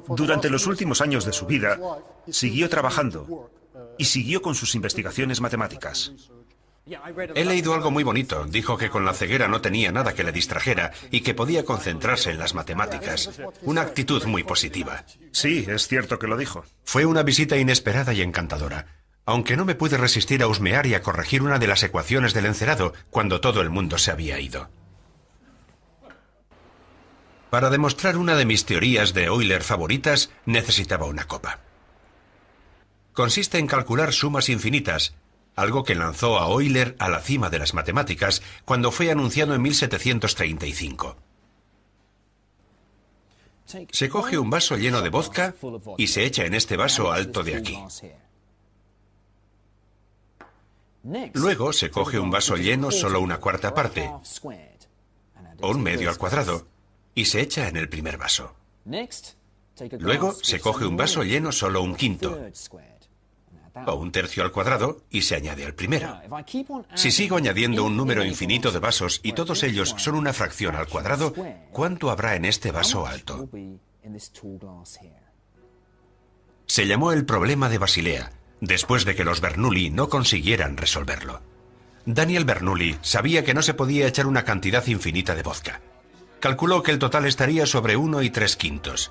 Durante los últimos años de su vida, siguió trabajando y siguió con sus investigaciones matemáticas. He leído algo muy bonito. Dijo que con la ceguera no tenía nada que le distrajera y que podía concentrarse en las matemáticas. Una actitud muy positiva. Sí, es cierto que lo dijo. Fue una visita inesperada y encantadora, aunque no me pude resistir a husmear y a corregir una de las ecuaciones del encerado cuando todo el mundo se había ido. Para demostrar una de mis teorías de Euler favoritas, necesitaba una copa. Consiste en calcular sumas infinitas, algo que lanzó a Euler a la cima de las matemáticas cuando fue anunciado en 1735. Se coge un vaso lleno de vodka y se echa en este vaso alto de aquí. Luego se coge un vaso lleno solo una cuarta parte, o un medio al cuadrado, y se echa en el primer vaso. Luego se coge un vaso lleno solo un quinto, o un tercio al cuadrado, y se añade al primero. Si sigo añadiendo un número infinito de vasos y todos ellos son una fracción al cuadrado, ¿cuánto habrá en este vaso alto? Se llamó el problema de Basilea, después de que los Bernoulli no consiguieran resolverlo. Daniel Bernoulli sabía que no se podía echar una cantidad infinita de vodka. Calculó que el total estaría sobre 1 3/5.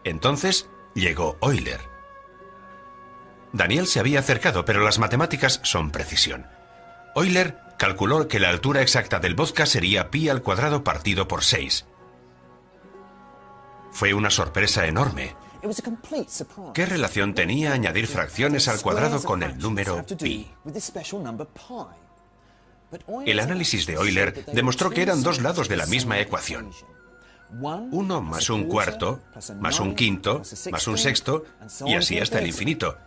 Entonces llegó Euler. Daniel se había acercado, pero las matemáticas son precisión. Euler calculó que la altura exacta del vodka sería pi al cuadrado partido por 6. Fue una sorpresa enorme. ¿Qué relación tenía añadir fracciones al cuadrado con el número pi? El análisis de Euler demostró que eran dos lados de la misma ecuación. 1 más un cuarto, más un quinto, más un sexto, y así hasta el infinito,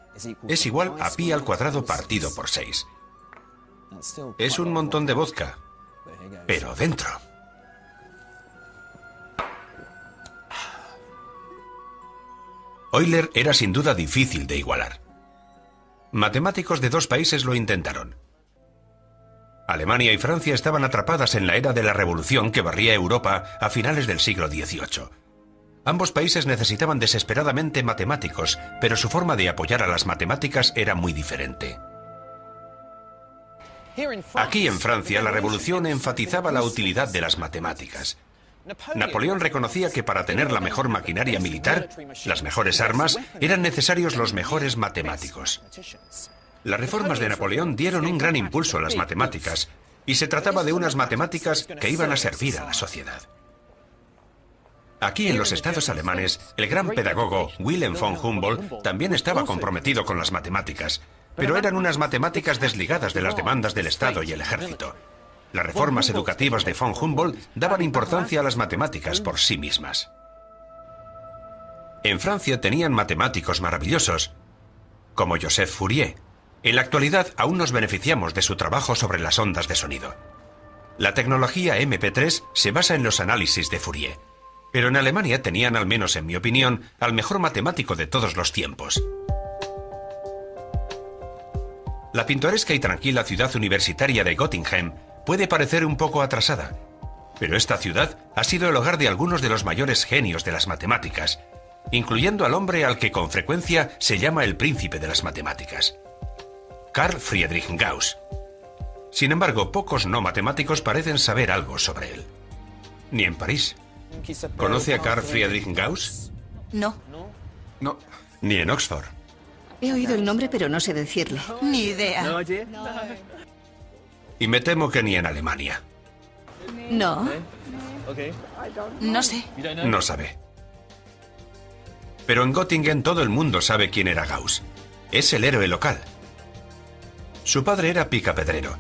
es igual a pi al cuadrado partido por 6. Es un montón de vodka, pero dentro. Euler era sin duda difícil de igualar. Matemáticos de dos países lo intentaron. Alemania y Francia estaban atrapadas en la era de la revolución que barría Europa a finales del siglo XVIII. Ambos países necesitaban desesperadamente matemáticos, pero su forma de apoyar a las matemáticas era muy diferente. Aquí en Francia, la revolución enfatizaba la utilidad de las matemáticas. Napoleón reconocía que para tener la mejor maquinaria militar, las mejores armas, eran necesarios los mejores matemáticos. Las reformas de Napoleón dieron un gran impulso a las matemáticas, y se trataba de unas matemáticas que iban a servir a la sociedad. Aquí en los estados alemanes, el gran pedagogo Wilhelm von Humboldt también estaba comprometido con las matemáticas, pero eran unas matemáticas desligadas de las demandas del Estado y el ejército. Las reformas educativas de von Humboldt daban importancia a las matemáticas por sí mismas. En Francia tenían matemáticos maravillosos, como Joseph Fourier. En la actualidad aún nos beneficiamos de su trabajo sobre las ondas de sonido. La tecnología MP3 se basa en los análisis de Fourier, pero en Alemania tenían, al menos en mi opinión, al mejor matemático de todos los tiempos. La pintoresca y tranquila ciudad universitaria de Göttingen puede parecer un poco atrasada, pero esta ciudad ha sido el hogar de algunos de los mayores genios de las matemáticas, incluyendo al hombre al que con frecuencia se llama el príncipe de las matemáticas, Carl Friedrich Gauss. Sin embargo, pocos no matemáticos parecen saber algo sobre él. Ni en París. ¿Conoce a Carl Friedrich Gauss? No. No. Ni en Oxford. He oído el nombre, pero no sé decirle. Ni idea. Y me temo que ni en Alemania. No. No sé. No sabe. Pero en Göttingen todo el mundo sabe quién era Gauss. Es el héroe local. Su padre era picapedrero,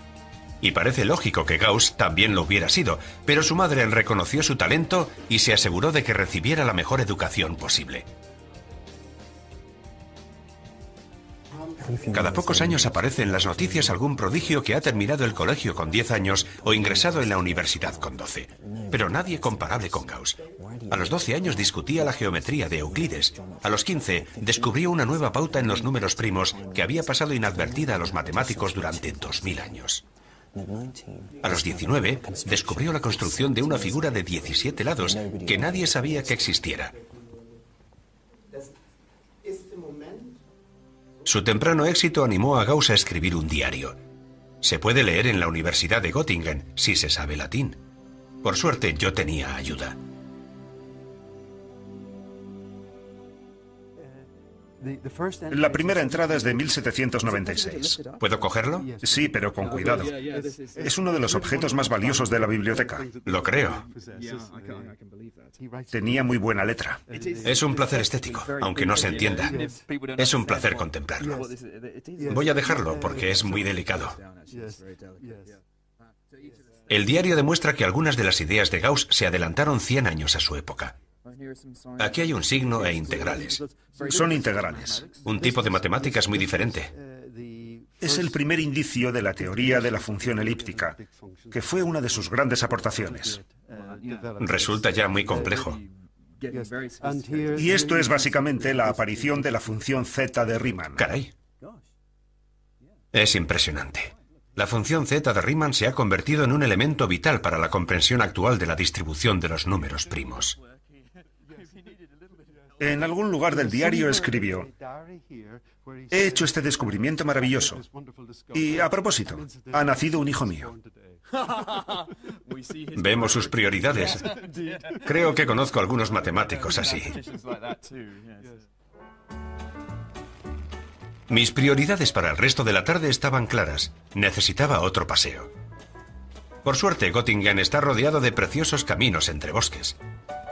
y parece lógico que Gauss también lo hubiera sido, pero su madre reconoció su talento y se aseguró de que recibiera la mejor educación posible. Cada pocos años aparece en las noticias algún prodigio que ha terminado el colegio con 10 años o ingresado en la universidad con 12. Pero nadie comparable con Gauss. A los 12 años discutía la geometría de Euclides. A los 15 descubrió una nueva pauta en los números primos que había pasado inadvertida a los matemáticos durante 2000 años. A los 19 descubrió la construcción de una figura de 17 lados que nadie sabía que existiera. Su temprano éxito animó a Gauss a escribir un diario. Se puede leer en la Universidad de Göttingen, si se sabe latín. Por suerte, yo tenía ayuda. La primera entrada es de 1796. ¿Puedo cogerlo? Sí, pero con cuidado. Es uno de los objetos más valiosos de la biblioteca. Lo creo. Tenía muy buena letra. Es un placer estético, aunque no se entienda. Es un placer contemplarlo. Voy a dejarlo porque es muy delicado. El diario demuestra que algunas de las ideas de Gauss se adelantaron 100 años a su época. Aquí hay un signo e integrales. Son integrales. Un tipo de matemáticas muy diferente. Es el primer indicio de la teoría de la función elíptica, que fue una de sus grandes aportaciones. Resulta ya muy complejo. Y esto es básicamente la aparición de la función Z de Riemann. Caray. Es impresionante. La función Z de Riemann se ha convertido en un elemento vital para la comprensión actual de la distribución de los números primos. En algún lugar del diario escribió: he hecho este descubrimiento maravilloso. Y a propósito, ha nacido un hijo mío. Vemos sus prioridades. Creo que conozco algunos matemáticos así. Mis prioridades para el resto de la tarde estaban claras. Necesitaba otro paseo. Por suerte, Göttingen está rodeado de preciosos caminos entre bosques.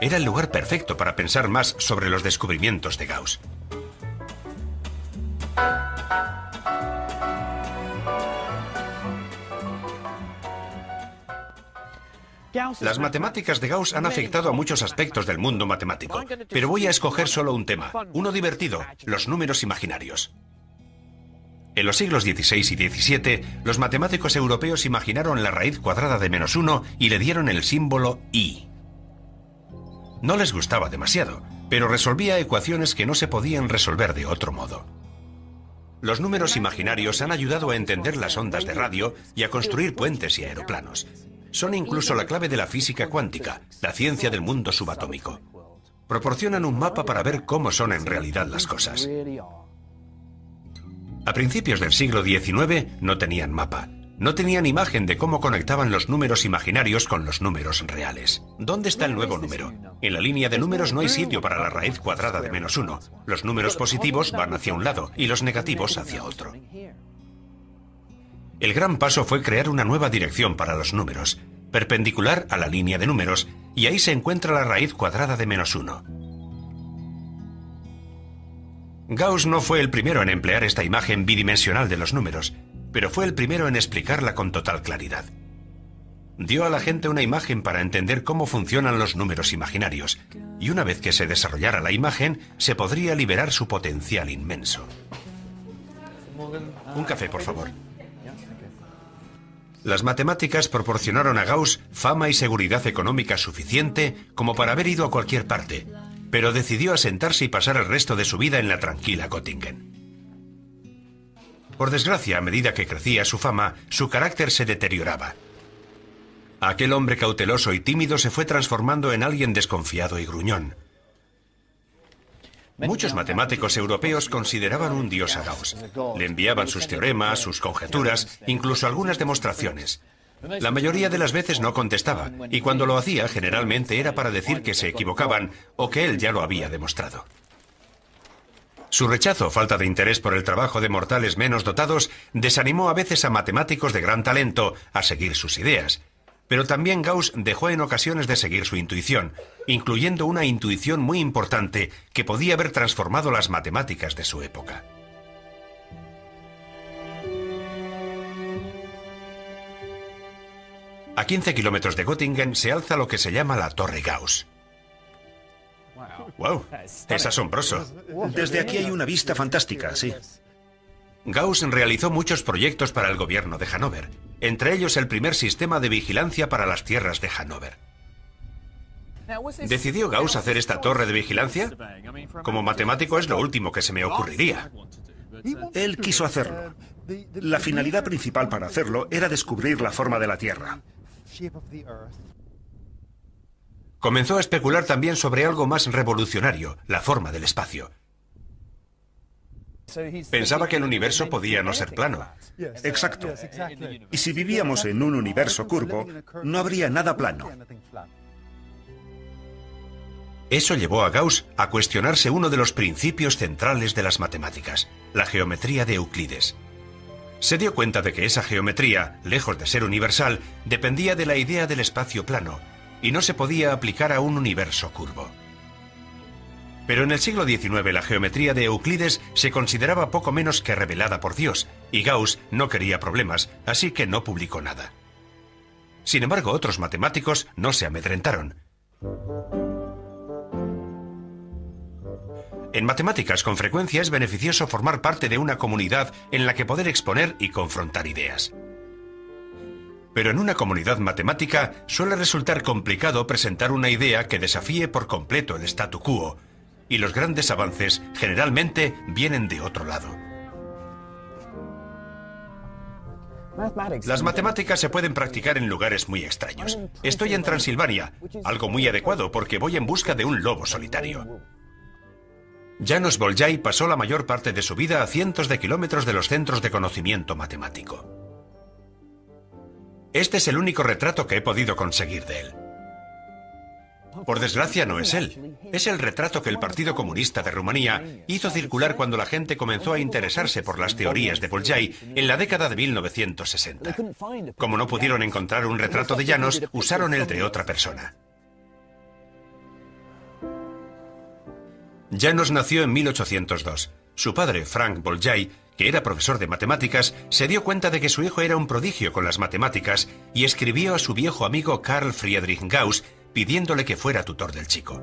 Era el lugar perfecto para pensar más sobre los descubrimientos de Gauss. Las matemáticas de Gauss han afectado a muchos aspectos del mundo matemático, pero voy a escoger solo un tema, uno divertido, los números imaginarios. En los siglos XVI y XVII, los matemáticos europeos imaginaron la raíz cuadrada de -1 y le dieron el símbolo I. No les gustaba demasiado, pero resolvía ecuaciones que no se podían resolver de otro modo. Los números imaginarios han ayudado a entender las ondas de radio y a construir puentes y aeroplanos. Son incluso la clave de la física cuántica, la ciencia del mundo subatómico. Proporcionan un mapa para ver cómo son en realidad las cosas. A principios del siglo XIX no tenían mapa. No tenían imagen de cómo conectaban los números imaginarios con los números reales. ¿Dónde está el nuevo número? En la línea de números no hay sitio para la raíz cuadrada de -1. Los números positivos van hacia un lado y los negativos hacia otro. El gran paso fue crear una nueva dirección para los números, perpendicular a la línea de números, y ahí se encuentra la raíz cuadrada de -1. Gauss no fue el primero en emplear esta imagen bidimensional de los números, pero fue el primero en explicarla con total claridad. Dio a la gente una imagen para entender cómo funcionan los números imaginarios, y una vez que se desarrollara la imagen, se podría liberar su potencial inmenso. Un café, por favor. Las matemáticas proporcionaron a Gauss fama y seguridad económica suficiente como para haber ido a cualquier parte, pero decidió asentarse y pasar el resto de su vida en la tranquila Göttingen. Por desgracia, a medida que crecía su fama, su carácter se deterioraba. Aquel hombre cauteloso y tímido se fue transformando en alguien desconfiado y gruñón. Muchos matemáticos europeos consideraban un dios a Gauss. Le enviaban sus teoremas, sus conjeturas, incluso algunas demostraciones. La mayoría de las veces no contestaba, y cuando lo hacía generalmente era para decir que se equivocaban o que él ya lo había demostrado. Su rechazo o falta de interés por el trabajo de mortales menos dotados desanimó a veces a matemáticos de gran talento a seguir sus ideas. Pero también Gauss dejó en ocasiones de seguir su intuición, incluyendo una intuición muy importante que podía haber transformado las matemáticas de su época. A 15 kilómetros de Göttingen se alza lo que se llama la Torre Gauss. ¡Wow! Es asombroso. Desde aquí hay una vista fantástica, sí. Gauss realizó muchos proyectos para el gobierno de Hannover, entre ellos el primer sistema de vigilancia para las tierras de Hannover. ¿Decidió Gauss hacer esta torre de vigilancia? Como matemático es lo último que se me ocurriría. Él quiso hacerlo. La finalidad principal para hacerlo era descubrir la forma de la Tierra. Comenzó a especular también sobre algo más revolucionario, la forma del espacio. Pensaba que el universo podía no ser plano. Exacto. Y si vivíamos en un universo curvo, no habría nada plano. Eso llevó a Gauss a cuestionarse uno de los principios centrales de las matemáticas, la geometría de Euclides. Se dio cuenta de que esa geometría, lejos de ser universal, dependía de la idea del espacio plano, y no se podía aplicar a un universo curvo. Pero en el siglo XIX la geometría de Euclides se consideraba poco menos que revelada por Dios, y Gauss no quería problemas, así que no publicó nada. Sin embargo, otros matemáticos no se amedrentaron. En matemáticas, con frecuencia es beneficioso formar parte de una comunidad en la que poder exponer y confrontar ideas. Pero en una comunidad matemática suele resultar complicado presentar una idea que desafíe por completo el statu quo, y los grandes avances generalmente vienen de otro lado. Las matemáticas se pueden practicar en lugares muy extraños. Estoy en Transilvania, algo muy adecuado porque voy en busca de un lobo solitario. János Bolyai pasó la mayor parte de su vida a cientos de kilómetros de los centros de conocimiento matemático. Este es el único retrato que he podido conseguir de él. Por desgracia no es él. Es el retrato que el Partido Comunista de Rumanía hizo circular cuando la gente comenzó a interesarse por las teorías de Bolyai en la década de 1960. Como no pudieron encontrar un retrato de János, usaron el de otra persona. János nació en 1802. Su padre, Frank Bolyai, que era profesor de matemáticas, se dio cuenta de que su hijo era un prodigio con las matemáticas y escribió a su viejo amigo Carl Friedrich Gauss pidiéndole que fuera tutor del chico.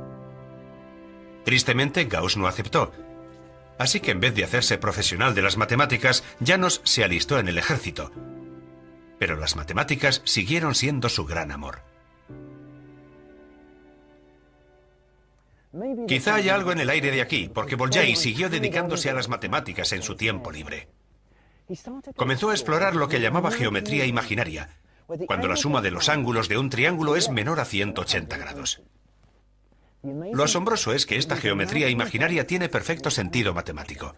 Tristemente, Gauss no aceptó. Así que en vez de hacerse profesional de las matemáticas, János se alistó en el ejército. Pero las matemáticas siguieron siendo su gran amor. Quizá haya algo en el aire de aquí, porque Bolyai siguió dedicándose a las matemáticas en su tiempo libre. Comenzó a explorar lo que llamaba geometría imaginaria, cuando la suma de los ángulos de un triángulo es menor a 180 grados. Lo asombroso es que esta geometría imaginaria tiene perfecto sentido matemático.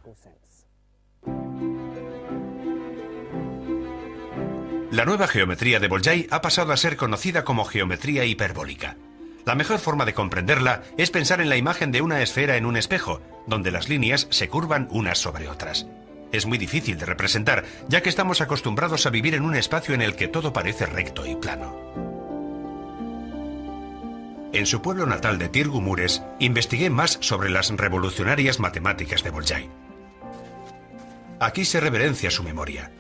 La nueva geometría de Bolyai ha pasado a ser conocida como geometría hiperbólica. La mejor forma de comprenderla es pensar en la imagen de una esfera en un espejo, donde las líneas se curvan unas sobre otras. Es muy difícil de representar, ya que estamos acostumbrados a vivir en un espacio en el que todo parece recto y plano. En su pueblo natal de Tirgumures, investigué más sobre las revolucionarias matemáticas de Bolyai. Aquí se reverencia su memoria.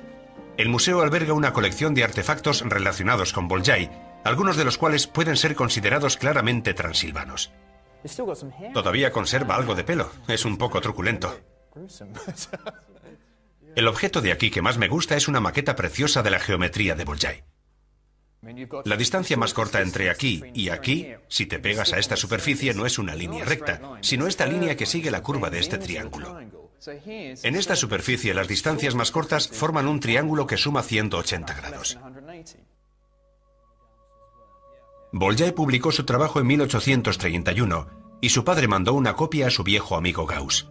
El museo alberga una colección de artefactos relacionados con Bolyai, algunos de los cuales pueden ser considerados claramente transilvanos. Todavía conserva algo de pelo, es un poco truculento. El objeto de aquí que más me gusta es una maqueta preciosa de la geometría de Bolyai. La distancia más corta entre aquí y aquí, si te pegas a esta superficie, no es una línea recta, sino esta línea que sigue la curva de este triángulo. En esta superficie, las distancias más cortas forman un triángulo que suma 180 grados. Bolyai publicó su trabajo en 1831 y su padre mandó una copia a su viejo amigo Gauss.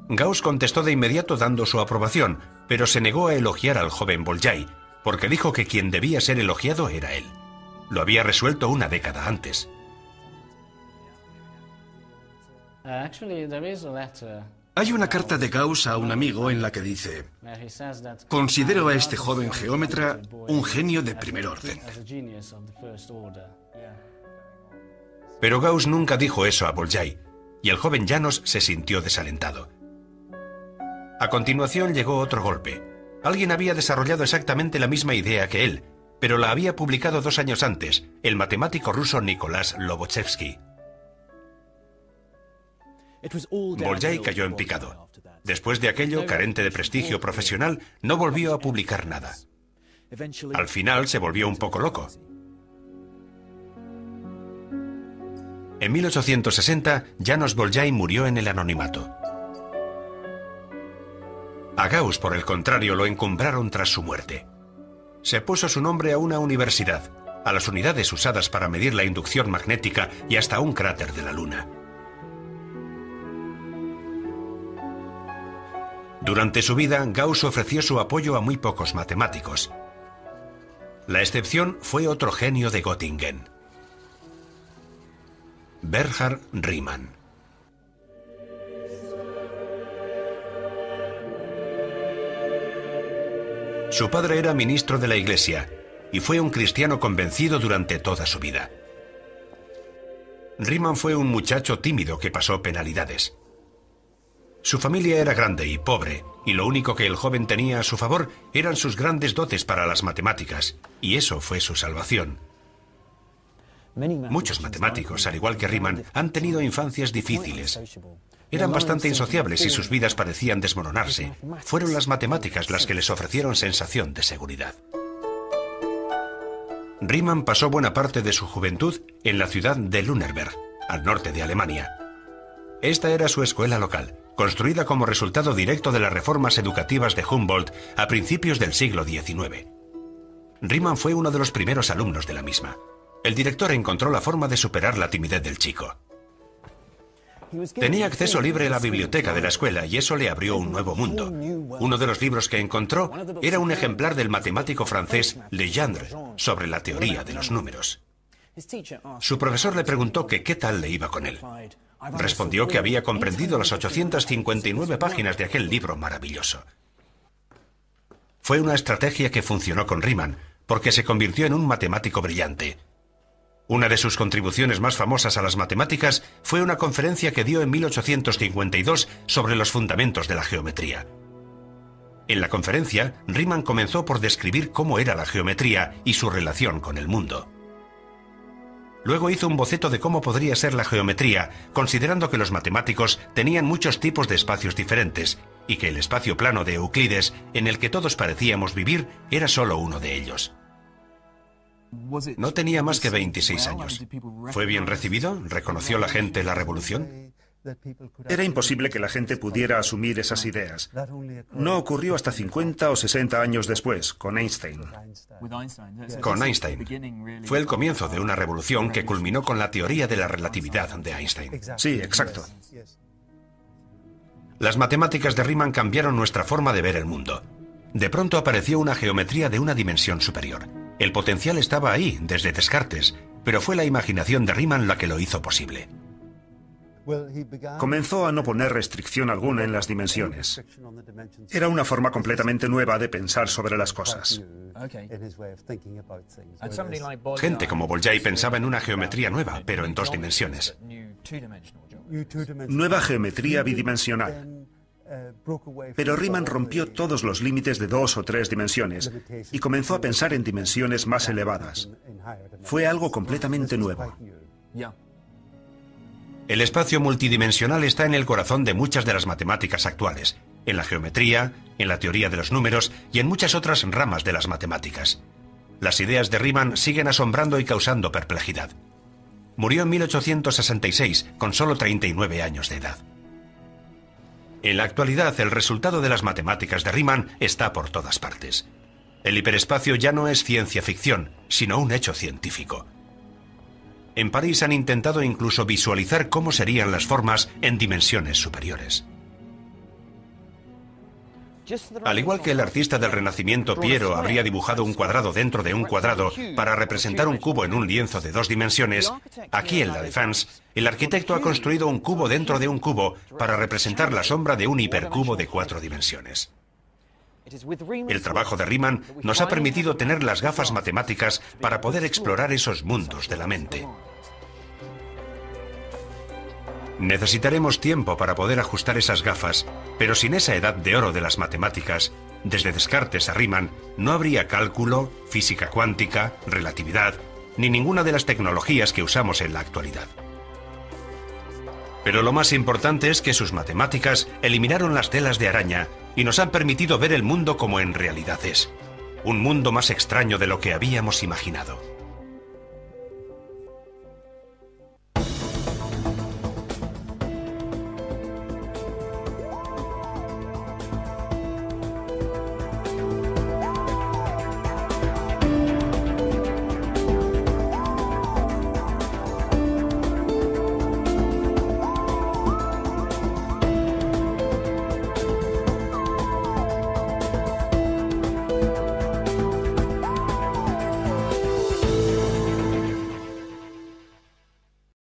Gauss contestó de inmediato dando su aprobación, pero se negó a elogiar al joven Bolyai, porque dijo que quien debía ser elogiado era él. Lo había resuelto una década antes. Hay una carta de Gauss a un amigo en la que dice: considero a este joven geómetra un genio de primer orden. Pero Gauss nunca dijo eso a Bolyai, y el joven János se sintió desalentado. A continuación llegó otro golpe. Alguien había desarrollado exactamente la misma idea que él, pero la había publicado 2 años antes, el matemático ruso Nicolás Lobachevsky. Bolyai cayó en picado. Después de aquello, carente de prestigio profesional, no volvió a publicar nada. Al final se volvió un poco loco. En 1860, János Bolyai murió en el anonimato. A Gauss, por el contrario, lo encumbraron tras su muerte. Se puso su nombre a una universidad, a las unidades usadas para medir la inducción magnética y hasta a un cráter de la Luna. Durante su vida, Gauss ofreció su apoyo a muy pocos matemáticos. La excepción fue otro genio de Göttingen, Bernhard Riemann. Su padre era ministro de la Iglesia y fue un cristiano convencido durante toda su vida. Riemann fue un muchacho tímido que pasó penalidades. Su familia era grande y pobre, y lo único que el joven tenía a su favor eran sus grandes dotes para las matemáticas, y eso fue su salvación. Muchos matemáticos, al igual que Riemann, han tenido infancias difíciles. Eran bastante insociables y sus vidas parecían desmoronarse. Fueron las matemáticas las que les ofrecieron sensación de seguridad. Riemann pasó buena parte de su juventud en la ciudad de Lüneburg, al norte de Alemania. Esta era su escuela local, construida como resultado directo de las reformas educativas de Humboldt a principios del siglo XIX. Riemann fue uno de los primeros alumnos de la misma. El director encontró la forma de superar la timidez del chico. Tenía acceso libre a la biblioteca de la escuela y eso le abrió un nuevo mundo. Uno de los libros que encontró era un ejemplar del matemático francés Legendre sobre la teoría de los números. Su profesor le preguntó que qué tal le iba con él. Respondió que había comprendido las 859 páginas de aquel libro maravilloso. Fue una estrategia que funcionó con Riemann, porque se convirtió en un matemático brillante. Una de sus contribuciones más famosas a las matemáticas fue una conferencia que dio en 1852 sobre los fundamentos de la geometría. En la conferencia, Riemann comenzó por describir cómo era la geometría y su relación con el mundo. Luego hizo un boceto de cómo podría ser la geometría, considerando que los matemáticos tenían muchos tipos de espacios diferentes y que el espacio plano de Euclides, en el que todos parecíamos vivir, era solo uno de ellos. No tenía más que 26 años. ¿Fue bien recibido? ¿Reconoció la gente la revolución? Era imposible que la gente pudiera asumir esas ideas. No ocurrió hasta 50 o 60 años después, con Einstein. Con Einstein. Fue el comienzo de una revolución que culminó con la teoría de la relatividad de Einstein. Sí, exacto. Las matemáticas de Riemann cambiaron nuestra forma de ver el mundo. De pronto apareció una geometría de una dimensión superior. El potencial estaba ahí, desde Descartes, pero fue la imaginación de Riemann la que lo hizo posible. Comenzó a no poner restricción alguna en las dimensiones. Era una forma completamente nueva de pensar sobre las cosas. Gente como Bolyai pensaba en una geometría nueva, pero en 2 dimensiones. Nueva geometría bidimensional. Pero Riemann rompió todos los límites de 2 o 3 dimensiones y comenzó a pensar en dimensiones más elevadas. Fue algo completamente nuevo. El espacio multidimensional está en el corazón de muchas de las matemáticas actuales, en la geometría, en la teoría de los números y en muchas otras ramas de las matemáticas. Las ideas de Riemann siguen asombrando y causando perplejidad. Murió en 1866, con solo 39 años de edad. En la actualidad, el resultado de las matemáticas de Riemann está por todas partes. El hiperespacio ya no es ciencia ficción, sino un hecho científico. En París han intentado incluso visualizar cómo serían las formas en dimensiones superiores. Al igual que el artista del Renacimiento Piero habría dibujado un cuadrado dentro de un cuadrado para representar un cubo en un lienzo de 2 dimensiones, aquí en la Défense, el arquitecto ha construido un cubo dentro de un cubo para representar la sombra de un hipercubo de 4 dimensiones. El trabajo de Riemann nos ha permitido tener las gafas matemáticas para poder explorar esos mundos de la mente. Necesitaremos tiempo para poder ajustar esas gafas, pero sin esa edad de oro de las matemáticas, desde Descartes a Riemann, no habría cálculo, física cuántica, relatividad, ni ninguna de las tecnologías que usamos en la actualidad. Pero lo más importante es que sus matemáticas eliminaron las telas de araña y nos han permitido ver el mundo como en realidad es. Un mundo más extraño de lo que habíamos imaginado.